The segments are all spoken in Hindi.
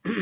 ओम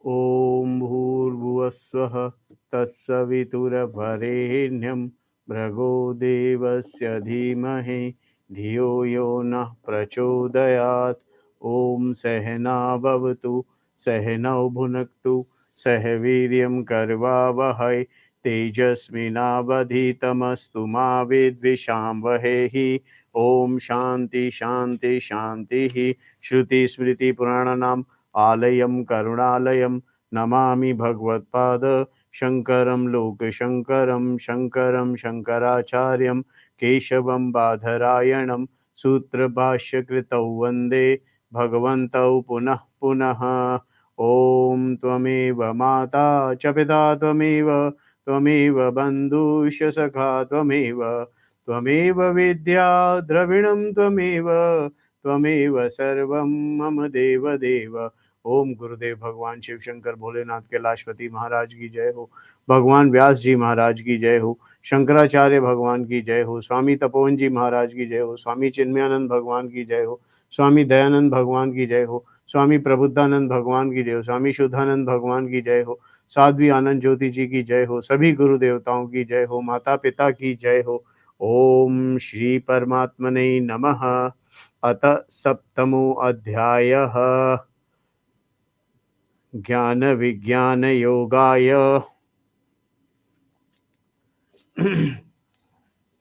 ओम भूर्भुवस्वः तत्सवितुर्वरेण्यं भर्गो देवस्य धीमहि धियो यो नः प्रचोदयात्। ओम सहना भवतु सहनौ भुनक्तु सह वीर्यं कर्वावहै तेजस्विनावधीतमस्तु मा विद्विषावहै। ओम शांति शांति शांति। श्रुति स्मृति पुराणानाम् आलयं करुणालयं नमामि भगवत्पाद शंकरं लोकशंकरं शंकरं शंकराचार्यं केशवं बादरायणं सूत्रभाष्यकृतौ वन्दे भगवन्तौ पुनः पुनः। ॐ त्वमेव माता च पिता त्वमेव बन्धुश्च सखा त्वमेव विद्या द्रविणं त्वमेव सर्वं मम देव देव। ओम गुरुदेव भगवान शिव शंकर भोलेनाथ कैलाशपति महाराज की जय हो। भगवान व्यास जी महाराज की जय हो। शंकराचार्य भगवान की जय हो। स्वामी तपोवन जी महाराज की जय हो। स्वामी चिन्मयानंद भगवान की जय हो। स्वामी दयानंद भगवान की जय हो। स्वामी प्रबुद्धानंद भगवान की जय हो। स्वामी शुद्धानंद भगवान की जय हो। साध्वी आनंद ज्योति जी की जय हो। सभी गुरु देवताओं की जय हो। माता पिता की जय हो। ओम श्री परमात्मने नमः। अत सप्तमो अध्यायः ज्ञान विज्ञान योगाय।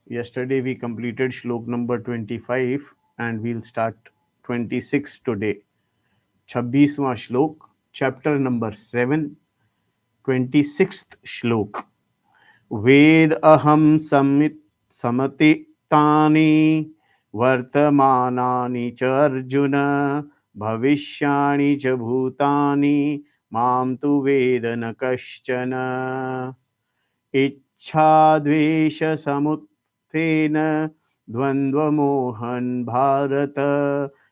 Yesterday we completed shlok number 25 and we'll start 26 today. 26वां श्लोक, chapter number 7, 26th श्लोक। वेद अहम समतितानि वर्तमानानि च अर्जुन भविष्याणि च भूतानि मां तु वेद न कश्चन। इच्छाद्वेष समुत्थेन द्वन्द्वमोहन भारत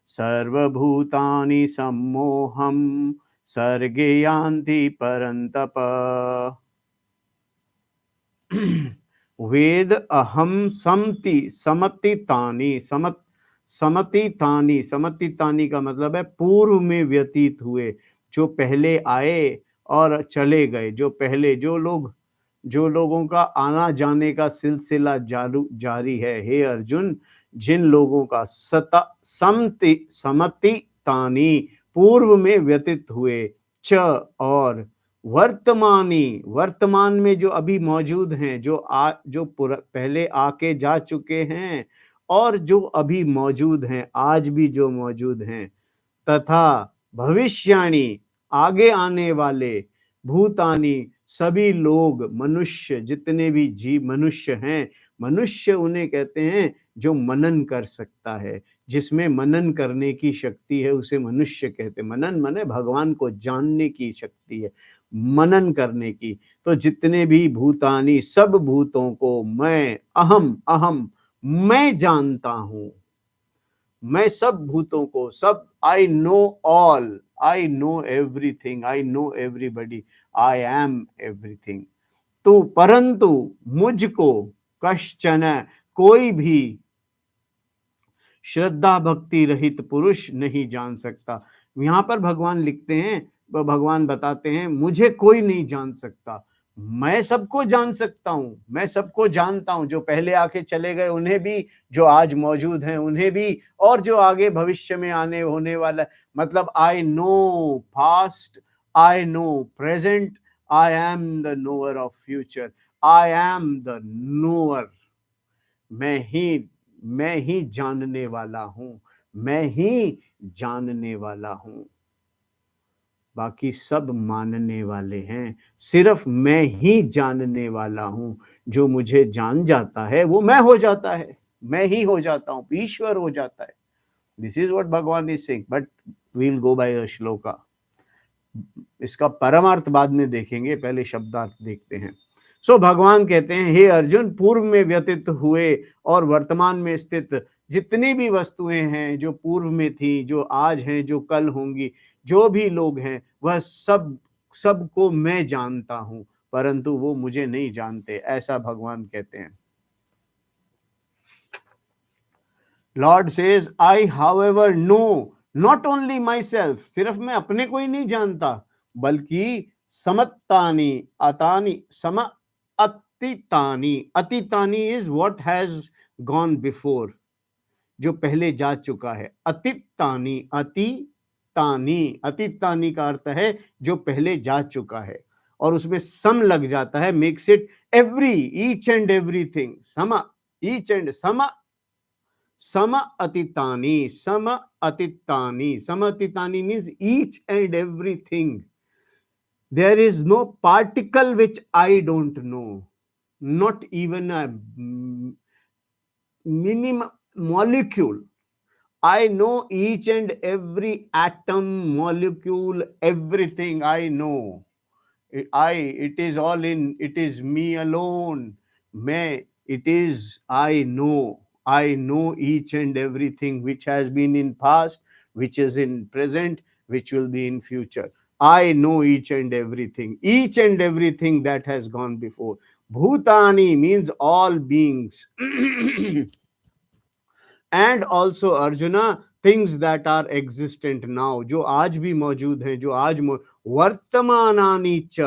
सर्वभूतानि सम्मोहं सर्गे यान्ति परन्तप। वेद अहम समतितानि का मतलब है पूर्व में व्यतीत हुए, जो पहले आए और चले गए, जो लोगों का आना जाने का सिलसिला जारी है। हे अर्जुन, जिन लोगों का समतितानि पूर्व में व्यतीत हुए, च और वर्तमान में जो अभी मौजूद हैं, जो पहले आके जा चुके हैं और जो अभी मौजूद हैं, आज भी जो मौजूद हैं, तथा भविष्याणि आगे आने वाले, भूतानि सभी लोग, मनुष्य जितने भी जीव मनुष्य हैं, मनुष्य उन्हें कहते हैं जो मनन कर सकता है, जिसमें मनन करने की शक्ति है, उसे मनुष्य कहते हैं। मनन माने भगवान को जानने की शक्ति है, मनन करने की। तो जितने भी भूतानि, सब भूतों को मैं अहम मैं जानता हूं। मैं सब भूतों को, सब, I know all, I know everything, I know everybody, I am everything. तो परंतु मुझको कश्चन, कोई भी श्रद्धा भक्ति रहित पुरुष नहीं जान सकता। यहां पर भगवान लिखते हैं, भगवान बताते हैं, मुझे कोई नहीं जान सकता, मैं सबको जान सकता हूं, मैं सबको जानता हूं, जो पहले आके चले गए उन्हें भी, जो आज मौजूद हैं उन्हें भी, और जो आगे भविष्य में आने होने वाला है। मतलब I know past, I know present, I am the knower of future, I am the knower. मैं ही जानने वाला हूं, मैं ही जानने वाला हूं। बाकी सब मानने वाले हैं, सिर्फ मैं ही जानने वाला हूं। जो मुझे जान जाता है वो मैं हो जाता है, मैं ही हो जाता हूं, ईश्वर हो जाता है। This is what Bhagwan is saying, but we will go by a shloka. इसका परमार्थ बाद में देखेंगे, पहले शब्दार्थ देखते हैं। सो भगवान कहते हैं, हे अर्जुन, पूर्व में व्यतीत हुए और वर्तमान में स्थित जितनी भी वस्तुएं हैं, जो पूर्व में थी, जो आज हैं, जो कल होंगी, जो भी लोग हैं, वह सबको मैं जानता हूं, परंतु वो मुझे नहीं जानते, ऐसा भगवान कहते हैं। Lord says I however know not only myself, सिर्फ मैं अपने को ही नहीं जानता, बल्कि समत्तानी अतानी सम अतितानी, अतितानी is what has gone before, जो पहले जा चुका है। अतितानी, अतितानी, अतितानी का अर्थ है जो पहले जा चुका है, और उसमें सम लग जाता है, makes it every, each and everything, सम, ईच एंड सम, सम अतितानी, सम अतितानी, सम अतितानी means each and everything. There is no particle which I don't know, not even a minimum molecule. I know each and every atom, molecule, everything I know. It is all in, it is me alone. It is, I know each and everything which has been in past, which is in present, which will be in future. I know each and everything that has gone before. Bhutani means all beings. And also Arjuna things that are existent now, जो आज भी मौजूद हैं, जो आज वर्तमानानि च,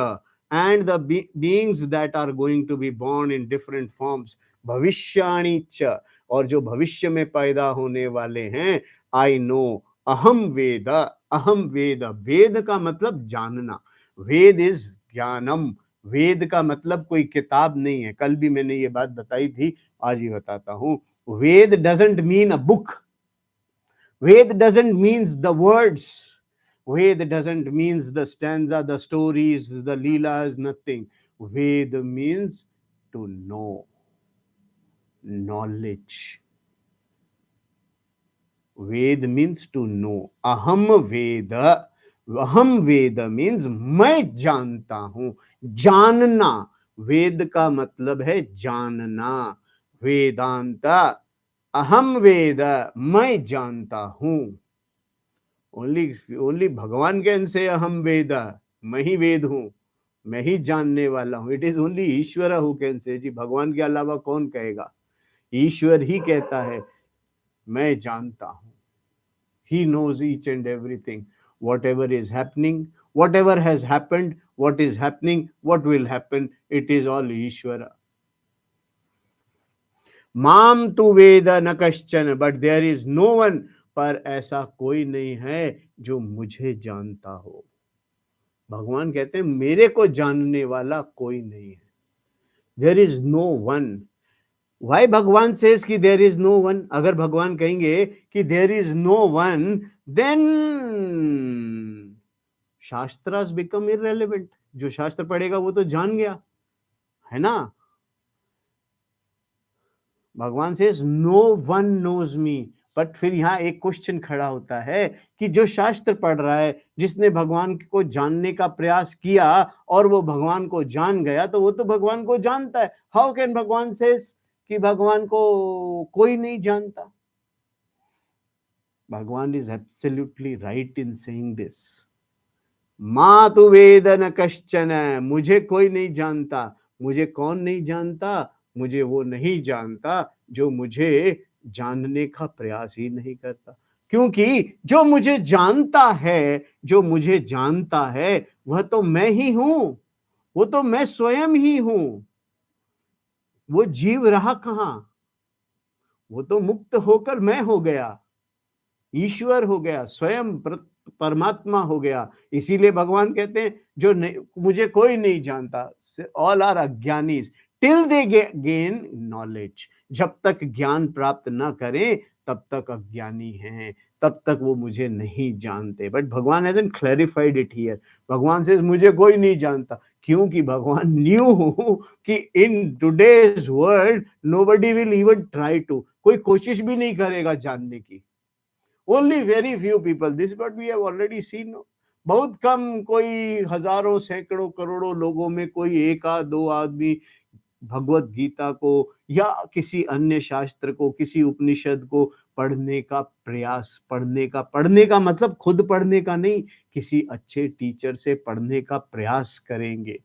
and the beings that are going to be born in different forms, भविष्याणि च, और जो भविष्य में पैदा होने वाले हैं। आई नो, अहम वेद, अहम वेद, वेद का मतलब जानना, वेद इज ज्ञानम, वेद का मतलब कोई किताब नहीं है। कल भी मैंने ये बात बताई थी, आज ही बताता हूं। Ved doesn't mean a book. Ved doesn't means the words. Ved doesn't means the stanza, the stories, the leelas, nothing. Ved means to know, knowledge. Ved means to know. Aham Veda. Aham Veda means मैं जानता हूं, जानना। वेद का मतलब है जानना। वेदांता, अहम वेद, मैं जानता हूं। ओनली भगवान कैन से अहम वेद, मैं ही वेद हूं, मैं ही जानने वाला हूं। It is only Ishwar who can say, जी भगवान के अलावा कौन कहेगा? ईश्वर ही कहता है मैं जानता हूं। He knows each and everything, whatever is happening, whatever has happened, what is happening, what will happen, it is all Ishvara. माम तु वेद न कश्चन, but there is no one, पर ऐसा कोई नहीं है जो मुझे जानता हो। भगवान कहते हैं मेरे को जानने वाला कोई नहीं है। There is no one. Why Bhagwan says कि देयर इज नो वन? अगर भगवान कहेंगे कि there is no one, then shastras become irrelevant. जो शास्त्र पढ़ेगा वो तो जान गया, है ना? Bhagwan says no one knows me, but फिर यहां एक क्वेश्चन खड़ा होता है कि जो शास्त्र पढ़ रहा है, जिसने भगवान को जानने का प्रयास किया और वो भगवान को जान गया, तो वो तो भगवान को जानता है। हाउ कैन भगवान सेज कि भगवान को कोई नहीं जानता? भगवान is absolutely right in saying this. मा तु वेद न कश्चन, मुझे कोई नहीं जानता। मुझे कौन नहीं जानता? मुझे वो नहीं जानता जो मुझे जानने का प्रयास ही नहीं करता। क्योंकि जो मुझे जानता है, जो मुझे जानता है, वह तो मैं ही हूं, वो तो मैं स्वयं ही हूं। वो जीव रहा कहां? वो तो मुक्त होकर मैं हो गया, ईश्वर हो गया, स्वयं परमात्मा हो गया। इसीलिए भगवान कहते हैं जो मुझे कोई नहीं जानता, ऑल आर अज्ञानीज टिल दे गेन नॉलेज। जब तक ज्ञान प्राप्त ना करें तब तक अज्ञानी हैं, तब तक वो मुझे नहीं जानते। बट भगवान हैजंट क्लैरिफाइड इट हियर। भगवान से मुझे कोई नहीं जानता, क्योंकि भगवान न्यू कि in today's world nobody will even try to, कोई कोशिश भी नहीं करेगा जानने की। Only very few people, this is what we have already seen. बहुत कम, कोई हजारों सैकड़ों करोड़ों लोगों में कोई एक आध दो आदमी भगवत गीता को या किसी अन्य शास्त्र को, किसी उपनिषद को पढ़ने का प्रयास, पढ़ने का मतलब खुद पढ़ने का नहीं, किसी अच्छे टीचर से पढ़ने का प्रयास करेंगे।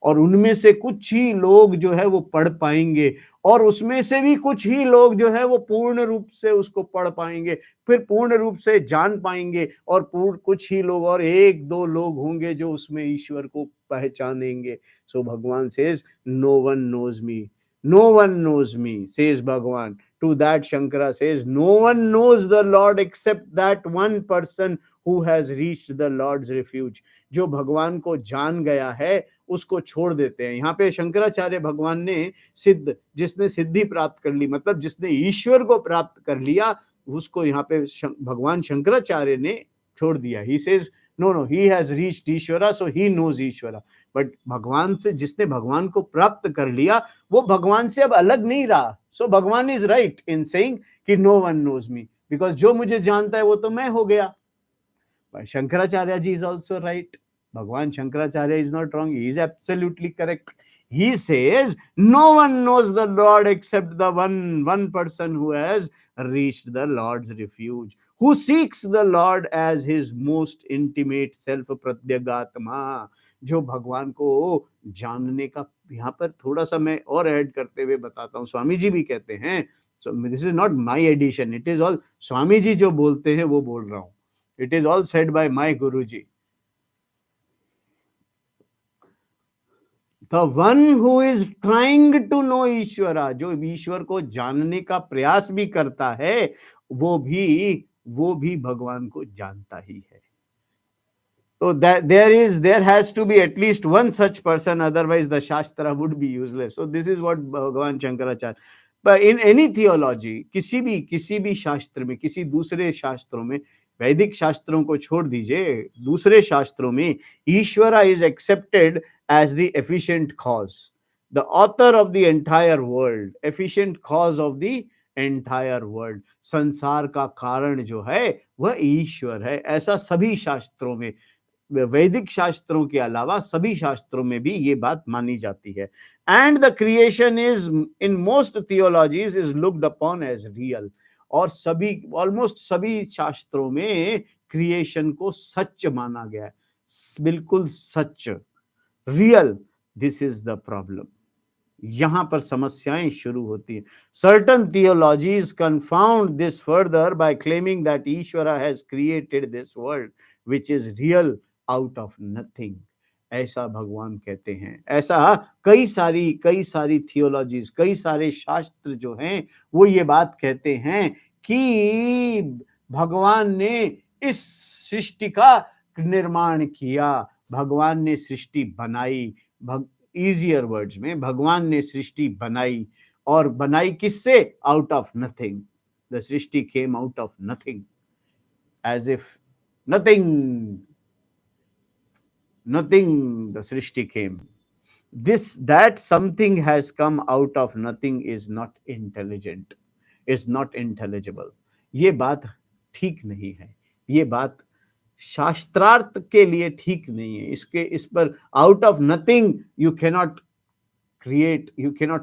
और उनमें से कुछ ही लोग जो है वो पढ़ पाएंगे, और उसमें से भी कुछ ही लोग जो है वो पूर्ण रूप से उसको पढ़ पाएंगे, फिर पूर्ण रूप से जान पाएंगे, और पूर्ण कुछ ही लोग और एक दो लोग होंगे जो उसमें ईश्वर को पहचानेंगे। So Bhagwan says no one knows me, no one knows me, says Bhagwan. To that Shankara says, no one knows the Lord except that one person who has reached the Lord's refuge. जो भगवान को जान गया है उसको छोड़ देते हैं। यहाँ पे शंकराचार्य भगवान ने सिद्ध, जिसने सिद्धि प्राप्त कर ली, मतलब जिसने ईश्वर को प्राप्त कर लिया, उसको यहाँ पे भगवान शंकराचार्य ने छोड़ दिया। He says no no, he has reached Ishwara, so he knows ईश्वरा। बट भगवान से, जिसने भगवान को प्राप्त कर लिया, वो भगवान से अब अलग नहीं रहा। So Bhagwan is right in saying कि no one knows me, because जो मुझे जानता है वो तो मैं हो गया। But Shankaracharya ji is also right. Bhagwan Shankaracharya is not wrong. He is absolutely correct. He says, no one knows the Lord except the one person who has reached the Lord's refuge, who seeks the Lord as his most intimate self, pratyagatma. जो भगवान को जानने का, यहाँ पर थोड़ा सा मैं और ऐड करते हुए बताता हूँ। स्वामी जी भी कहते हैं, so this is not my addition, it is all Swami ji जो बोलते हैं वो बोल रहा हूँ। It is all said by my Guruji. The one who is trying to know Ishwara, जो ईश्वर को जानने का प्रयास भी करता है, वो भी भगवान को जानता ही है। So that there has to be at least one such person, otherwise the Shastra would be useless. So this is what Bhagavan Shankaracharya. But in any theology, किसी भी शास्त्र में, किसी दूसरे शास्त्रों में, वैदिक शास्त्रों को छोड़ दीजिए, दूसरे शास्त्रों में ईश्वरा is accepted as the efficient cause, the author of the entire world, efficient cause of the entire world. संसार का कारण जो है वह ईश्वर है, ऐसा सभी शास्त्रों में, वैदिक शास्त्रों के अलावा सभी शास्त्रों में भी ये बात मानी जाती है। And the creation is in most theologies is looked upon as real, और सभी, ऑलमोस्ट सभी शास्त्रों में क्रिएशन को सच माना गया है, बिल्कुल सच, real. This is the problem, यहां पर समस्याएं शुरू होती हैं। Certain theologies confound this further by claiming that Ishwara has created this world which is real out of nothing, ऐसा भगवान कहते हैं। ऐसा कई सारी थियोलॉजीज, कई सारे शास्त्र जो हैं वो ये बात कहते हैं कि भगवान ने इस सृष्टि का निर्माण किया, भगवान ने सृष्टि बनाई। ईजियर वर्ड्स में, भगवान ने सृष्टि बनाई, और बनाई किससे? Out of nothing. The srishti came out of nothing, as if nothing the srishti came. That something has come out of nothing is not intelligent, is not intelligible. ये बात ठीक नहीं है, ये बात शास्त्रार्थ के लिए ठीक नहीं है। इस पर out of nothing you cannot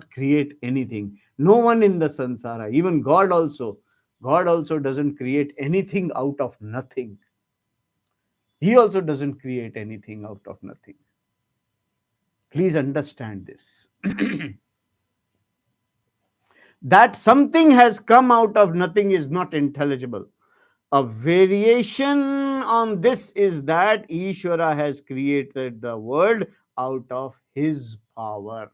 create anything. No one in the sansara, even God also doesn't create anything out of nothing. He also doesn't create anything out of nothing. Please understand this. That something has come out of nothing is not intelligible. A variation on this is that Ishvara has created the world out of his power.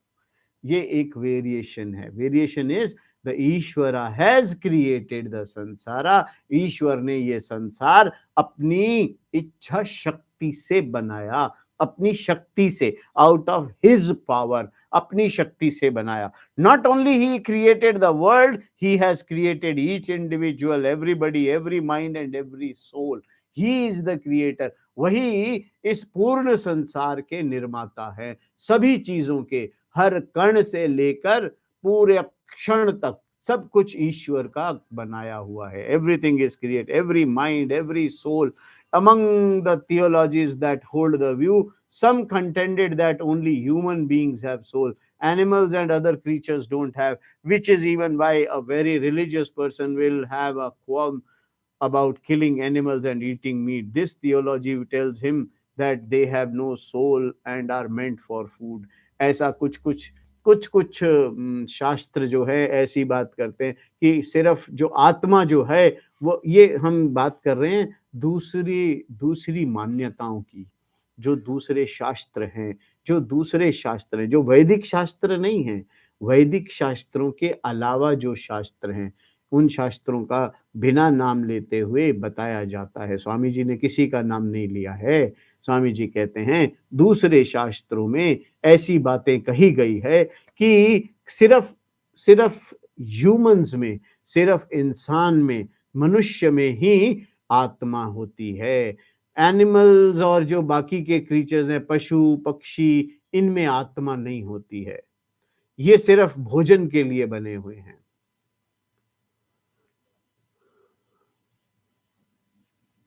ये एक वेरिएशन है। वेरिएशन इज द ईश्वरा हैज क्रिएटेड द संसारा, ईश्वर ने ये संसार अपनी इच्छा शक्ति से बनाया, अपनी शक्ति से, आउट ऑफ हिज पावर, अपनी शक्ति से बनाया। Not only he created the world, he has created each individual, everybody, every mind and every soul. He is the creator, वही इस पूर्ण संसार के निर्माता है, सभी चीजों के, हर कण से लेकर पूरे क्षण तक सब कुछ ईश्वर का बनाया हुआ है। Everything is create, every mind, every soul. Among the theologies that hold the view, some contended that only human beings have soul, animals and other creatures don't have, which is even why a very religious person will have a qualm about killing animals and eating meat. This theology tells him that they have no soul and are meant for food। ऐसा कुछ शास्त्र जो है ऐसी बात करते हैं कि सिर्फ जो आत्मा जो है वो, ये हम बात कर रहे हैं दूसरी दूसरी मान्यताओं की, जो दूसरे शास्त्र हैं, जो वैदिक शास्त्र नहीं हैं, वैदिक शास्त्रों के अलावा जो शास्त्र हैं, उन शास्त्रों का बिना नाम लेते हुए बताया जाता है। स्वामी जी ने किसी का नाम नहीं लिया है। स्वामी जी कहते हैं दूसरे शास्त्रों में ऐसी बातें कही गई है कि सिर्फ सिर्फ ह्यूमंस में, सिर्फ इंसान में, मनुष्य में ही आत्मा होती है। एनिमल्स और जो बाकी के क्रीचर्स हैं, पशु पक्षी, इनमें आत्मा नहीं होती है। ये सिर्फ भोजन के लिए बने हुए हैं।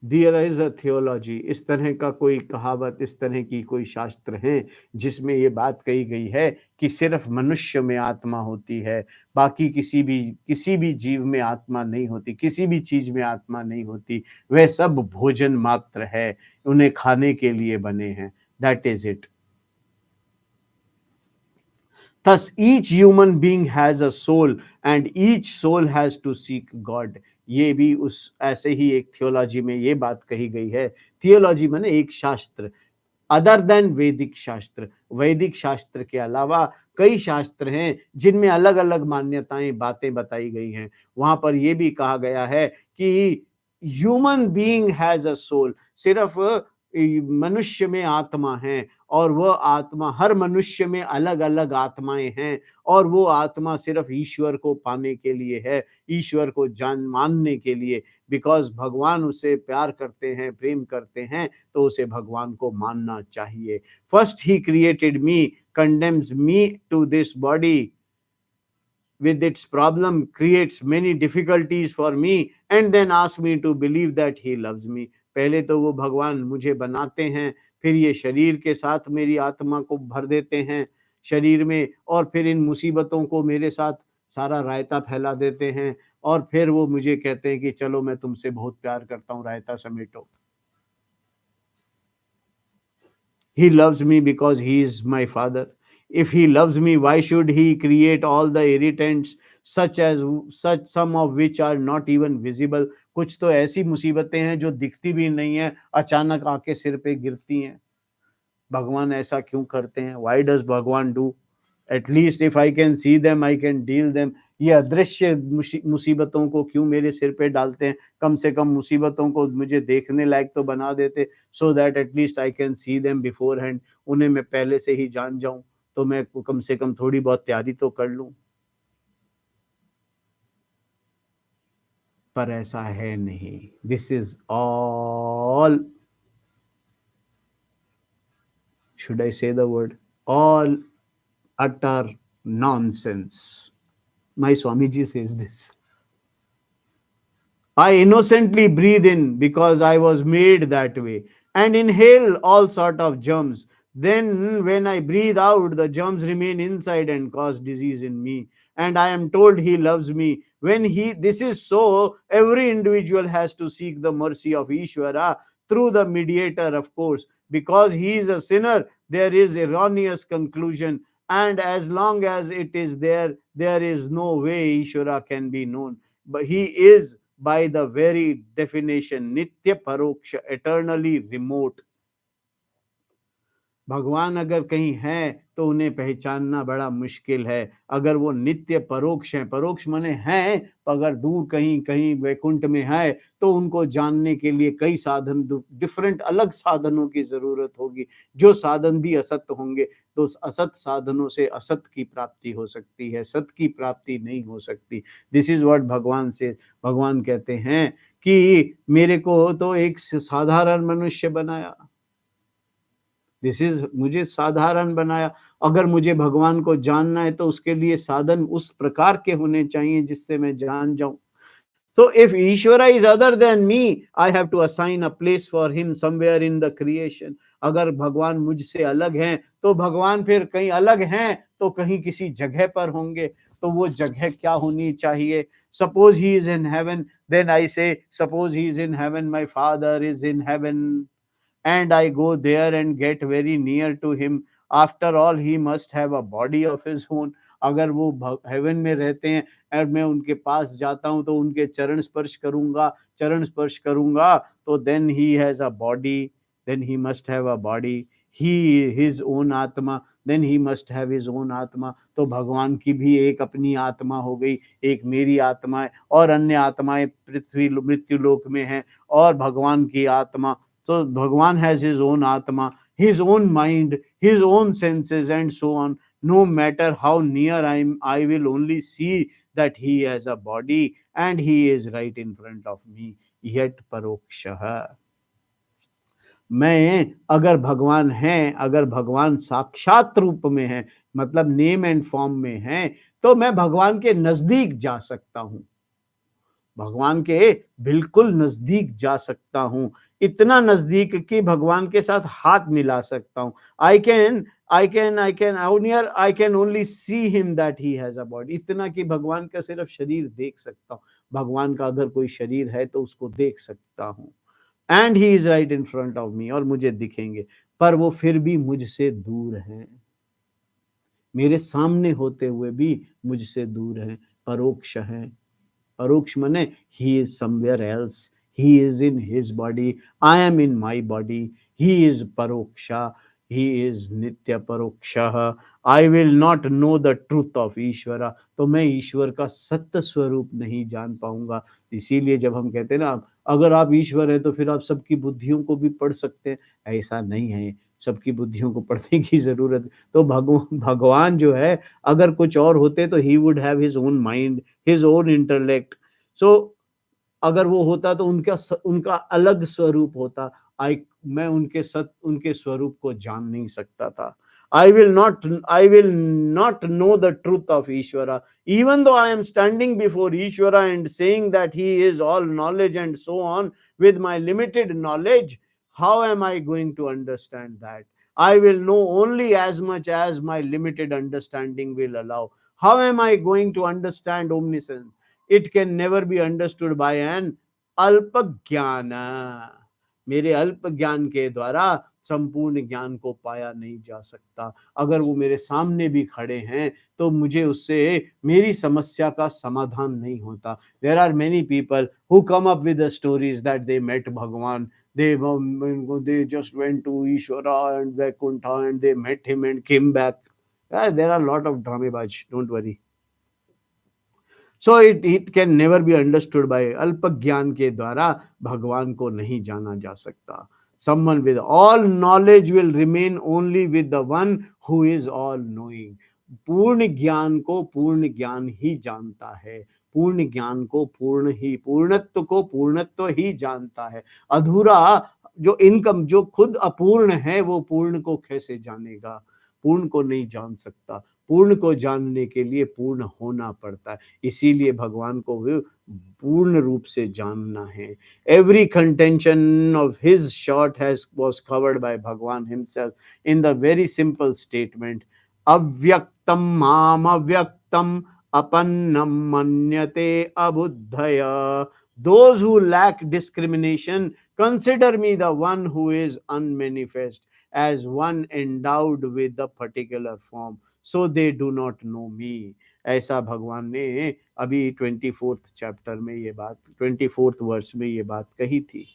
देयर इज अ थियोलॉजी, इस तरह का कोई कहावत, इस तरह की कोई शास्त्र हैं जिसमें ये बात कही गई है कि सिर्फ मनुष्य में आत्मा होती है, बाकी किसी भी जीव में आत्मा नहीं होती, किसी भी चीज में आत्मा नहीं होती, वह सब भोजन मात्र है, उन्हें खाने के लिए बने हैं। That is it. Thus, each human being has a soul and each soul has to seek God। ये भी उस ऐसे ही एक थियोलॉजी में ये बात कही गई है। थियोलॉजी माने एक शास्त्र, अदर देन वैदिक शास्त्र। वैदिक शास्त्र के अलावा कई शास्त्र हैं जिनमें अलग अलग मान्यताएं, बातें बताई गई हैं। वहां पर यह भी कहा गया है कि human being has a soul, सिर्फ मनुष्य में आत्मा है, और वह आत्मा, हर मनुष्य में अलग अलग आत्माएं हैं, और वो आत्मा सिर्फ ईश्वर को पाने के लिए है, ईश्वर को जान मानने के लिए। बिकॉज भगवान उसे प्यार करते हैं, प्रेम करते हैं, तो उसे भगवान को मानना चाहिए। First he created me, condemns me to this body with its problem, creates many difficulties for me, and then asks me to believe that he loves me। पहले तो वो भगवान मुझे बनाते हैं, फिर ये शरीर के साथ मेरी आत्मा को भर देते हैं शरीर में, और फिर इन मुसीबतों को मेरे साथ सारा रायता फैला देते हैं, और फिर वो मुझे कहते हैं कि चलो मैं तुमसे बहुत प्यार करता हूँ, रायता समेटो। He loves me because he is my father। If he loves me, why should he create all the irritants, such some of which are not even visible। कुछ तो ऐसी मुसीबतें हैं जो दिखती भी नहीं है, अचानक आके सिर पे गिरती हैं। भगवान ऐसा क्यों करते हैं? Why does भगवान do? At least if I can see them, I can deal them। ये अदृश्य मुसीबतों को क्यों मेरे सिर पे डालते हैं? कम से कम मुसीबतों को मुझे देखने लायक तो बना देते, so that at least I can see them beforehand। उन्हें मैं पहले से ही जान जाऊं, तो मैं कम से कम थोड़ी बहुत तैयारी तो कर लूं। पर ऐसा है नहीं। This is all, should I say the word, all utter nonsense। My Swamiji says this। I innocently breathe in because I was made that way, and inhale all sort of germs। Then when I breathe out, the germs remain inside and cause disease in me, and I am told he loves me। When this is so, every individual has to seek the mercy of Ishwara through the mediator, of course। Because he is a sinner, there is erroneous conclusion, and as long as it is there, there is no way Ishwara can be known। But he is by the very definition nitya paroksha, eternally remote। भगवान अगर कहीं है तो उन्हें पहचानना बड़ा मुश्किल है। अगर वो नित्य परोक्ष हैं, परोक्ष माने हैं, अगर दूर कहीं कहीं वैकुंठ में है, तो उनको जानने के लिए कई साधन, डिफरेंट अलग साधनों की जरूरत होगी, जो साधन भी असत होंगे। तो असत साधनों से असत की प्राप्ति हो सकती है, सत की प्राप्ति नहीं हो सकती। दिस इज व्हाट भगवान से, भगवान कहते हैं कि मेरे को तो एक साधारण मनुष्य बनाया, दिस इज, मुझे साधारण बनाया। अगर मुझे भगवान को जानना है तो उसके लिए साधन उस प्रकार के होने चाहिए जिससे मैं जान जाऊं। So if Ishvara is other than me, I have to assign a place for him somewhere in the creation। अगर भगवान मुझसे अलग हैं तो भगवान फिर कहीं अलग हैं तो कहीं किसी जगह पर होंगे, तो वो जगह क्या होनी चाहिए? Suppose he is in heaven, then I say suppose he is in heaven, my father is in heaven। and I go there and get very near to him. After all, he must have a body of his own. अगर वो हेवन में रहते हैं और मैं उनके पास जाता हूँ तो उनके चरण स्पर्श करूंगा, तो then he has a body, then he must have a body, he his own atma, then he must have his own atma. तो भगवान की भी एक अपनी आत्मा हो गई, एक मेरी आत्मा है, और अन्य आत्माएं पृथ्वी मृत्यु लोक में हैं, और भगवान की आत्मा। तो भगवान हैज हिज ओन आत्मा, his own mind, his own senses, and so on. No matter how near I will only see that he has a body and he is right in front of me. Yet parokshah. मैं अगर भगवान हैं, अगर भगवान साक्षात रूप में हैं, मतलब नेम एंड फॉर्म में हैं, तो मैं भगवान के नजदीक जा सकता हूं, भगवान के बिल्कुल नजदीक जा सकता हूं, इतना नजदीक कि भगवान के साथ हाथ मिला सकता हूं। I can only see him that he has a body, इतना कि भगवान का सिर्फ शरीर देख सकता हूं, भगवान का अगर कोई शरीर है तो उसको देख सकता हूं। And he is right in front of me, और मुझे दिखेंगे, पर वो फिर भी मुझसे दूर हैं, मेरे सामने होते हुए भी मुझसे दूर हैं, परोक्ष हैं। परोक्ष माने he is somewhere else, he is in his body, I am in my body, he is paroksha, he is nitya paroksha, I will not know the truth of ईश्वरा। तो मैं ईश्वर का सत्य स्वरूप नहीं जान पाऊंगा। इसीलिए जब हम कहते हैं ना, अगर आप ईश्वर है तो फिर आप सबकी बुद्धियों को भी पढ़ सकते हैं, ऐसा नहीं है, सबकी बुद्धियों को पढ़ने की जरूरत। तो भगवान जो है, अगर कुछ और होते तो he would have his own mind, his own intellect. So अगर वो होता तो उनका अलग स्वरूप होता। आई मैं उनके स्वरूप को जान नहीं सकता था। I will not know the truth of Ishvara. Even though I am standing before Ishvara and saying that he is all knowledge and so on, with my limited knowledge, how am I going to understand that? I will know only as much as my limited understanding will allow. How am I going to understand omniscience? It can never be understood by an अल्प ज्ञान। मेरे अल्प ज्ञान के द्वारा संपूर्ण ज्ञान को पाया नहीं जा सकता। अगर वो मेरे सामने भी खड़े हैं तो मुझे उससे मेरी समस्या का समाधान नहीं होता। There are many people who come up with the stories that they met Bhagwan, they just went to Ishwara and Vaikuntha and they met him and came back. There are a lot of dramebaj, don't worry. So it can never be understood by. अल्प ज्ञान के द्वारा भगवान को नहीं जाना जा सकता। Someone with all knowledge will remain only with the one who is all knowing. पूर्ण ज्ञान को पूर्ण ज्ञान ही जानता है, पूर्ण ज्ञान को पूर्णत्व को पूर्णत्व ही जानता है। अधूरा जो खुद अपूर्ण है वो पूर्ण को कैसे जानेगा? पूर्ण को नहीं जान सकता। पूर्ण को जानने के लिए पूर्ण होना पड़ता है। इसीलिए भगवान को पूर्ण रूप से जानना है। Every contention of his short was covered by Bhagwan himself in the very simple statement, अव्यक्तम माम अव्यक्तम अपन्नम मन्यते अबुद्धया। Those who lack discrimination consider me the one who is unmanifest as one endowed with the particular form, so they do not know me। ऐसा भगवान ने अभी 24th चैप्टर में ये बात, 24th वर्ष में ये बात कही थी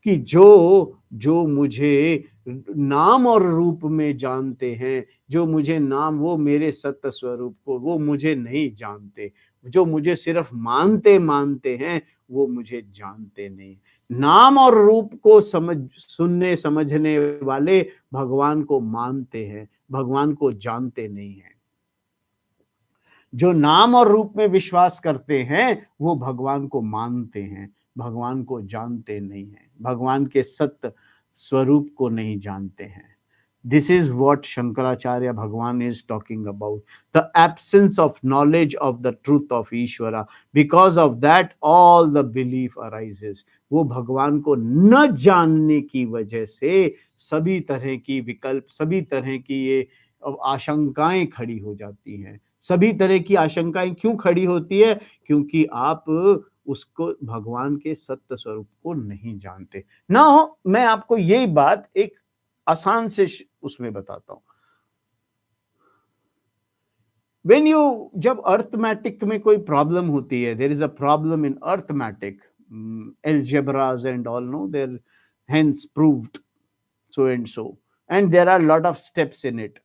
कि जो मुझे नाम और रूप में जानते हैं, जो मुझे नाम, वो मेरे सत्य स्वरूप को वो मुझे नहीं जानते। जो मुझे सिर्फ मानते हैं वो मुझे जानते नहीं। नाम और रूप को सुनने समझने वाले भगवान को मानते हैं, भगवान को जानते नहीं हैं। जो नाम और रूप में विश्वास करते हैं वो भगवान को मानते हैं, भगवान को जानते नहीं हैं, भगवान के सत्य स्वरूप को नहीं जानते हैं। This is what Shankaracharya Bhagwan is talking about, the absence of knowledge of the truth of Ishvara. Because of that, all the belief arises. वो भगवान को न जानने की वजह से सभी तरह की विकल्प, सभी तरह की ये आशंकाएं खड़ी हो जाती हैं। सभी तरह की आशंकाएं क्यों खड़ी होती है? क्योंकि आप उसको भगवान के सत्य स्वरूप को नहीं जानते। ना मैं आपको यही बात एक आसान से उसमें बताता हूं। वेन यू जब अर्थमेटिक में कोई प्रॉब्लम होती है, there is a problem in arithmetic, algebras and all, no, they're hence proved so and so, and there are a lot of steps in it.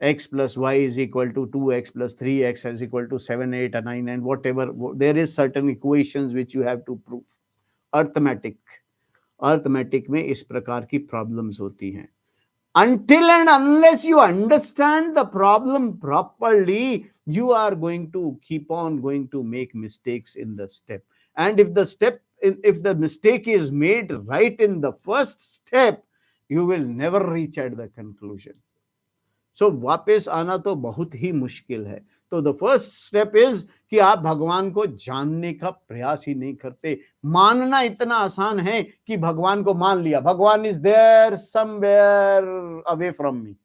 X plus y is equal to 2x plus 3x is equal to 7, 8 and 9 and whatever, there is certain equations which you have to prove. Arithmetic में इस प्रकार की प्रॉब्लम्स होती हैं। Until and unless you understand the problem properly, you are going to keep on going to make mistakes in the step. And if the mistake is made right in the first step, you will never reach at the conclusion. So वापस आना तो बहुत ही मुश्किल है। तो द फर्स्ट स्टेप इज कि आप भगवान को जानने का प्रयास ही नहीं करते। मानना इतना आसान है कि भगवान को मान लिया, Bhagwan is there somewhere away from me.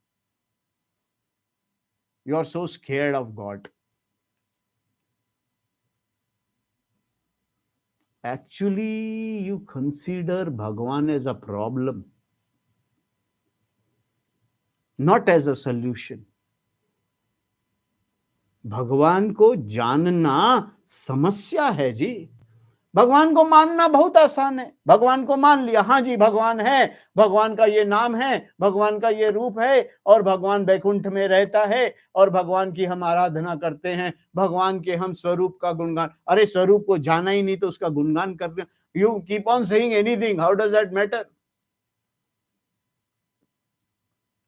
You are so scared of God. Actually you consider Bhagwan as a problem, not as a solution. भगवान को जानना समस्या है जी। भगवान को मानना बहुत आसान है। भगवान को मान लिया, हाँ जी भगवान है, भगवान का ये नाम है, भगवान का ये रूप है, और भगवान बैकुंठ में रहता है, और भगवान की हम आराधना करते हैं, भगवान के हम स्वरूप का गुणगान। अरे स्वरूप को जाना ही नहीं तो उसका गुणगान कर रहे, you keep on saying anything, how does that matter?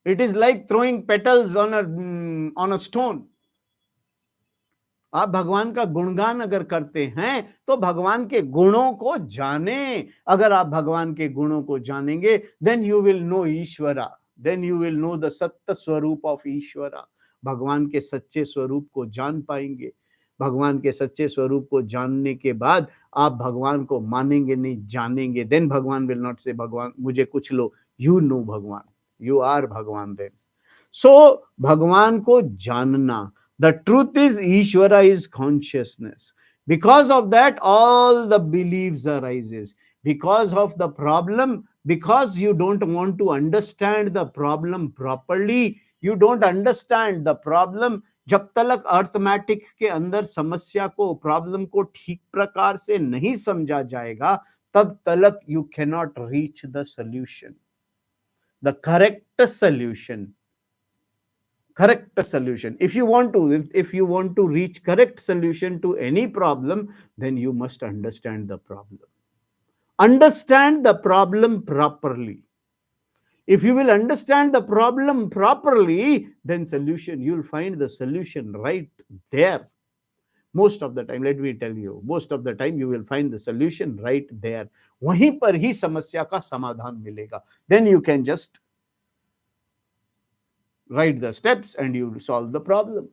It is like throwing petals on a stone. आप भगवान का गुणगान अगर करते हैं तो भगवान के गुणों को जाने। अगर आप भगवान के गुणों को जानेंगे, then you will know Ishwara, then you will know the satya swaroop of ईश्वरा। भगवान के सच्चे स्वरूप को जान पाएंगे। भगवान के सच्चे स्वरूप को जानने के बाद आप भगवान को मानेंगे नहीं, जानेंगे। देन भगवान विल नॉट से भगवान मुझे कुछ लो, यू नो भगवान, यू आर भगवान देन। सो भगवान को जानना, the truth is Ishvara is consciousness. Because of that, all the beliefs arises. Because of the problem, because you don't want to understand the problem properly, you don't understand the problem. जब तक अर्थमेटिक के अंदर समस्या को, प्रॉब्लम को ठीक प्रकार से नहीं समझा जाएगा, तब तक you cannot reach the solution, the correct solution. Correct solution. If you want to reach correct solution to any problem, then you must understand the problem. Understand the problem properly. If you will understand the problem properly, then you'll find the solution right there. Most of the time, let me tell you, most of the time you will find the solution right there. वहीं पर ही समस्या का समाधान मिलेगा. Then you can just write the steps and you solve the problem.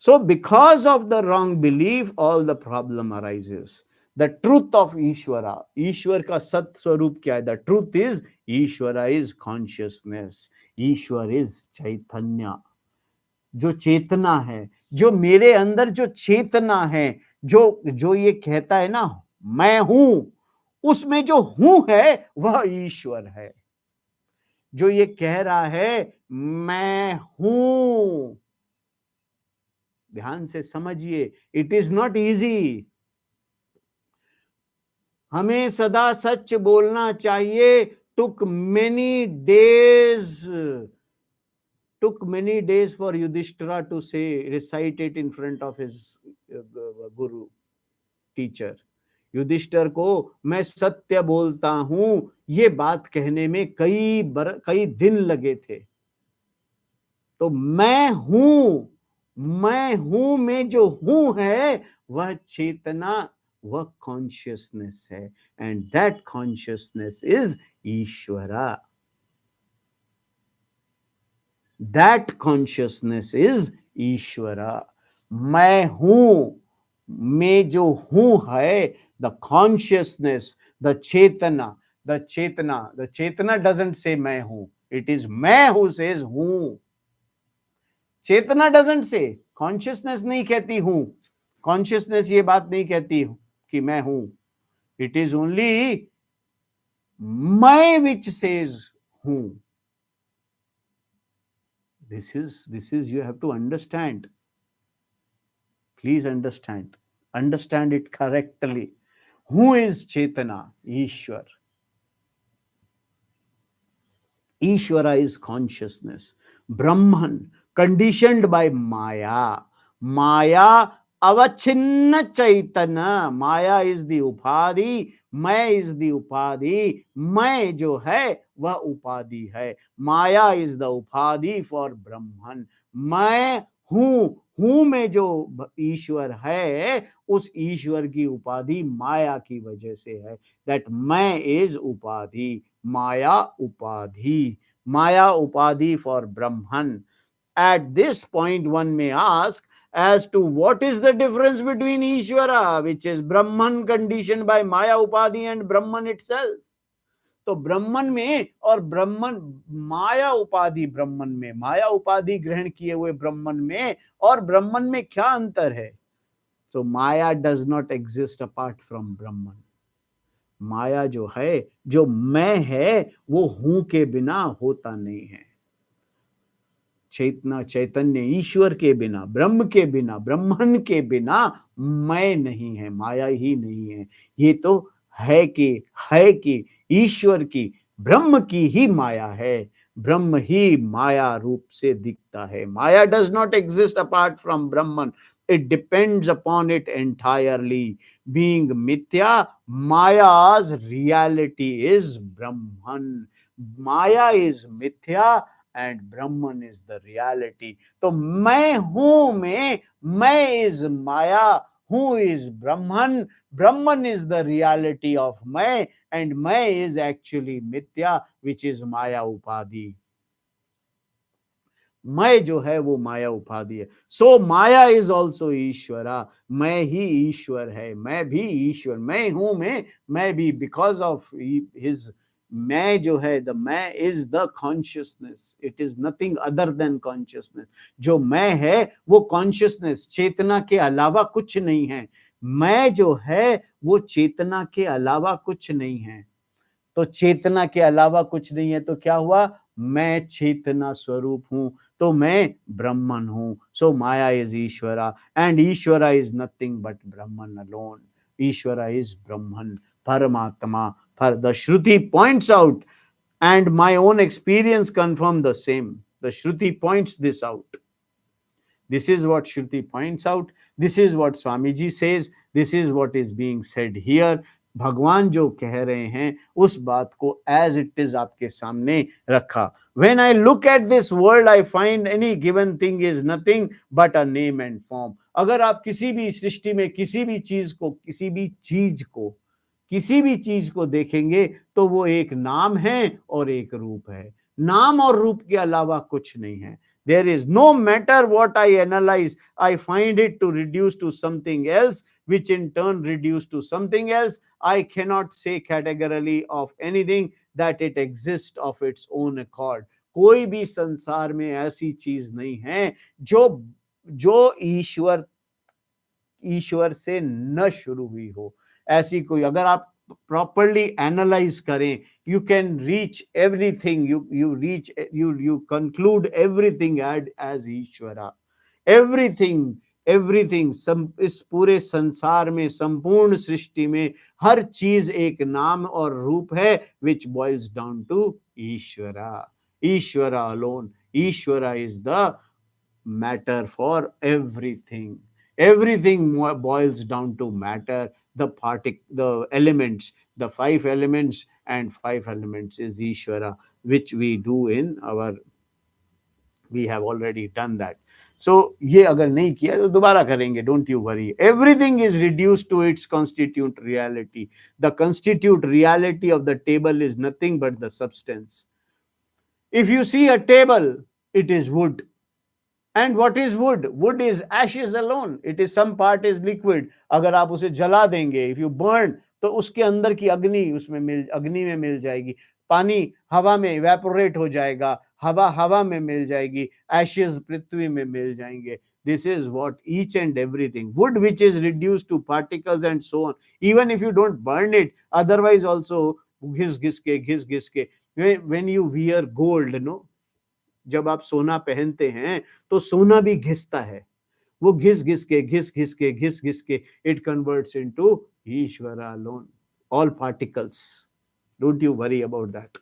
So because of the wrong belief, all the problem arises. The truth of Ishvara, ईश्वर का सत्य स्वरूप क्या है? The truth is Ishvara is consciousness. Ishwar is चैतन्य, जो चेतना है, जो मेरे अंदर जो चेतना है, जो ये कहता है ना मैं हूं, उसमें जो हूं है वह ईश्वर है। जो ये कह रहा है मैं हूं, ध्यान से समझिए, इट इज नॉट इजी। हमें सदा सच बोलना चाहिए। टुक many days for Yudhishthira to से recite it in front of his Guru teacher. Yudhishthir को मैं सत्य बोलता हूं, ये बात कहने में कई दिन लगे थे। तो मैं हूं में जो हूं है वह चेतना, वह कॉन्शियसनेस है, and that consciousness is Ishwara. That consciousness is Ishwara. मैं हूं में जो हूं है, the consciousness, the chetna, the chetna doesn't say मैं हूं, इट इज मैं हूं सेज हूं। चेतना डजंट से, कॉन्शियसनेस नहीं कहती हूं, कॉन्शियसनेस ये बात नहीं कहती कि मैं हूं, इट इज ओनली मैं विच सेज हूं. This is you have to understand. Please understand it correctly. Who is Chetana? Ishwar. Ishvara is consciousness. Brahman, conditioned by Maya. Maya, avachinna chaitana. Maya is the upadhi. मैं is the उपाधि. मैं जो है वह उपाधि है. माया is the उपाधि for ब्रह्मन. मैं हूं में जो ईश्वर है, उस ईश्वर की उपाधि माया की वजह से है. दैट मैं इज उपाधि, माया उपाधि, Maya upadhi for Brahman. At this point, one may ask as to what is the difference between Ishvara, which is Brahman conditioned by Maya upadhi, and Brahman itself. तो ब्रह्मन में और ब्रह्मन माया उपाधि, ब्रह्मन में माया उपाधि ग्रहण किए हुए ब्रह्मन में और ब्रह्मन में क्या अंतर है? तो maya does not exist apart from Brahman. माया जो है, जो मैं है, वो हूं के बिना होता नहीं है. चेतना, चैतन्य ईश्वर के बिना, ब्रह्म के बिना, ब्रह्मन के बिना मैं नहीं है, माया ही नहीं है. ये तो है कि ईश्वर की, ब्रह्म की ही माया है. ब्रह्म ही माया रूप से दिखता है. Maya does not exist apart from Brahman. It depends upon it entirely. Being mithya, Maya's reality is Brahman. Maya is mithya and Brahman is the reality. तो मैं हूं में मैं is Maya, who is Brahman, Brahman is the reality of मैं, and मैं is actually mithya, which is Maya upadhi. मैं जो है वो माया उपाधि है. सो माया इज ऑल्सो ईश्वरा. मैं ही ईश्वर है, मैं भी ईश्वर, मैं हूं मैं भी, बिकॉज ऑफ हिज. मैं जो है, द मैं is the consciousness. It is nothing other than consciousness. जो मैं है वो कॉन्शियसनेस, चेतना के अलावा कुछ नहीं है. मैं जो है वो चेतना के अलावा कुछ नहीं है. तो चेतना के अलावा कुछ नहीं है तो क्या हुआ? मैं चेतना स्वरूप हूं, तो मैं ब्रह्मन हूं. सो माया इज ईश्वरा एंड ईश्वरा is nothing but Brahman alone. ईश्वरा इज ब्रह्मन, परमात्मा. For the Shruti points out, and my own experience confirm the same. The Shruti points this out. This is what Shruti points out. This is what Swamiji says. This is what is being said here. भगवान जो कह रहे हैं उस बात को as it is आपके सामने रखा. When I look at this world, I find any given thing is nothing but a name and form. अगर आप किसी भी सृष्टि में किसी भी चीज को देखेंगे तो वो एक नाम है और एक रूप है. नाम और रूप के अलावा कुछ नहीं है. There is, no matter what I analyze, I find it to reduce to something else, which in turn reduce to something else. I cannot say categorically of anything that it exists of its own accord. कोई भी संसार में ऐसी चीज नहीं है जो ईश्वर से न शुरू हुई हो. ऐसी कोई, अगर आप properly analyze करें, you can reach everything, you conclude everything as ईश्वरा. everything इस पूरे संसार में, संपूर्ण सृष्टि में हर चीज एक नाम और रूप है, which boils down to ईश्वरा. ईश्वरा alone. ईश्वरा is the matter for everything. Everything boils down to matter. The elements, the 5 elements, and 5 elements is Ishvara, which we do in our, we have already done that. So ये अगर नहीं किया तो दोबारा करेंगे, don't you worry. Everything is reduced to its constituent reality. The constituent reality of the table is nothing but the substance. If you see a table, it is wood. And what is wood? Wood is ashes alone. It is, some part is liquid. अगर आप उसे जला देंगे, if you burn, तो उसके अंदर की अग्नि में मिल जाएगी. पानी हवा में evaporate हो जाएगा. हवा हवा में मिल जाएगी, एशेज पृथ्वी में मिल जाएंगे. This is what each and everything. Wood which is reduced to particles and so on. Even if you don't burn it, otherwise also घिस घिस के. When you wear gold, no, जब आप सोना पहनते हैं तो सोना भी घिसता है. वो घिस घिस के it converts into Ishvara alone. All particles. Don't you worry about that.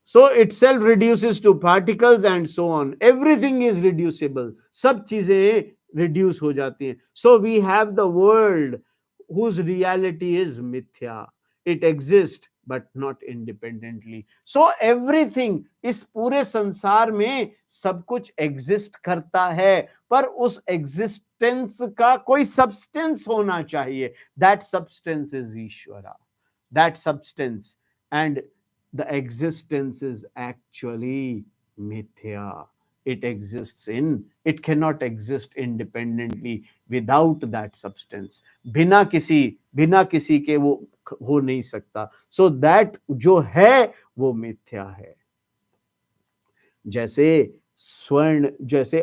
So itself reduces to particles and so on. Everything is reducible. सब चीजें reduce हो जाती हैं. So we have the world whose reality is mithya. It exists but not independently. So everything, इस पूरे संसार में सब कुछ exist करता है, पर उस existence का कोई substance होना चाहिए. That substance is Ishvara. That substance. And the existence is actually mithya. It cannot exist independently without that substance. बिना किसी के वो हो नहीं सकता. So that जो है वो मिथ्या है. जैसे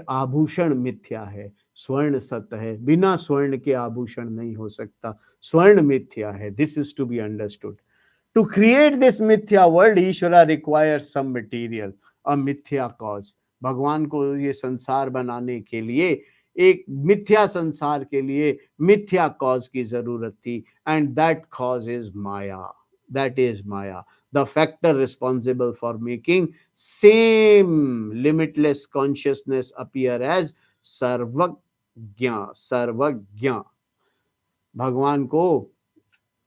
आभूषण मिथ्या है, स्वर्ण सत्य है. बिना स्वर्ण के आभूषण नहीं हो सकता. स्वर्ण मिथ्या है. This is to be understood. To create this mithya world, Ishvara requires some material, a mithya cause. भगवान को ये संसार बनाने के लिए, एक मिथ्या संसार के लिए मिथ्या कॉज की जरूरत थी. And that cause is Maya. That is Maya, the factor responsible for making same limitless consciousness appear as सर्वज्ञ. भगवान को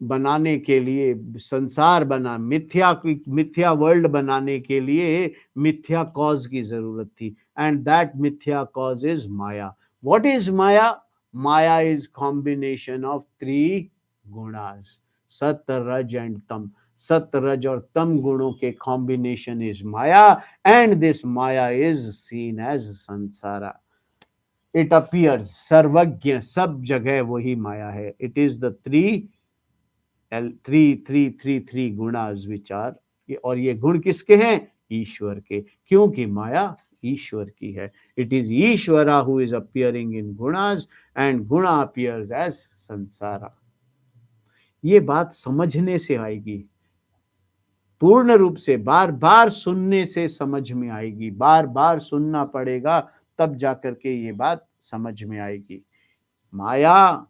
बनाने के लिए, संसार बना, मिथ्या वर्ल्ड बनाने के लिए मिथ्या कॉज की जरूरत थी. एंड दैट मिथ्या cause is Maya. What is Maya? Maya is combination of 3 gunas, सत्य रज एंड तम. सत्य रज और तम गुणों के combination is maya. And this maya is seen as sansara. It appears sarvagya, सब जगह वही माया है. It is the three gunas vichar. और ये गुण किसके हैं? ईश्वर के. क्योंकि माया ईश्वर की है. इट इज ईश्वरा who is appearing in gunas and गुणा अपियर्स एज संसारा. ये बात समझने से आएगी, पूर्ण रूप से बार बार सुनने से समझ में आएगी. बार बार सुनना पड़ेगा, तब जाकर के ये बात समझ में आएगी. माया,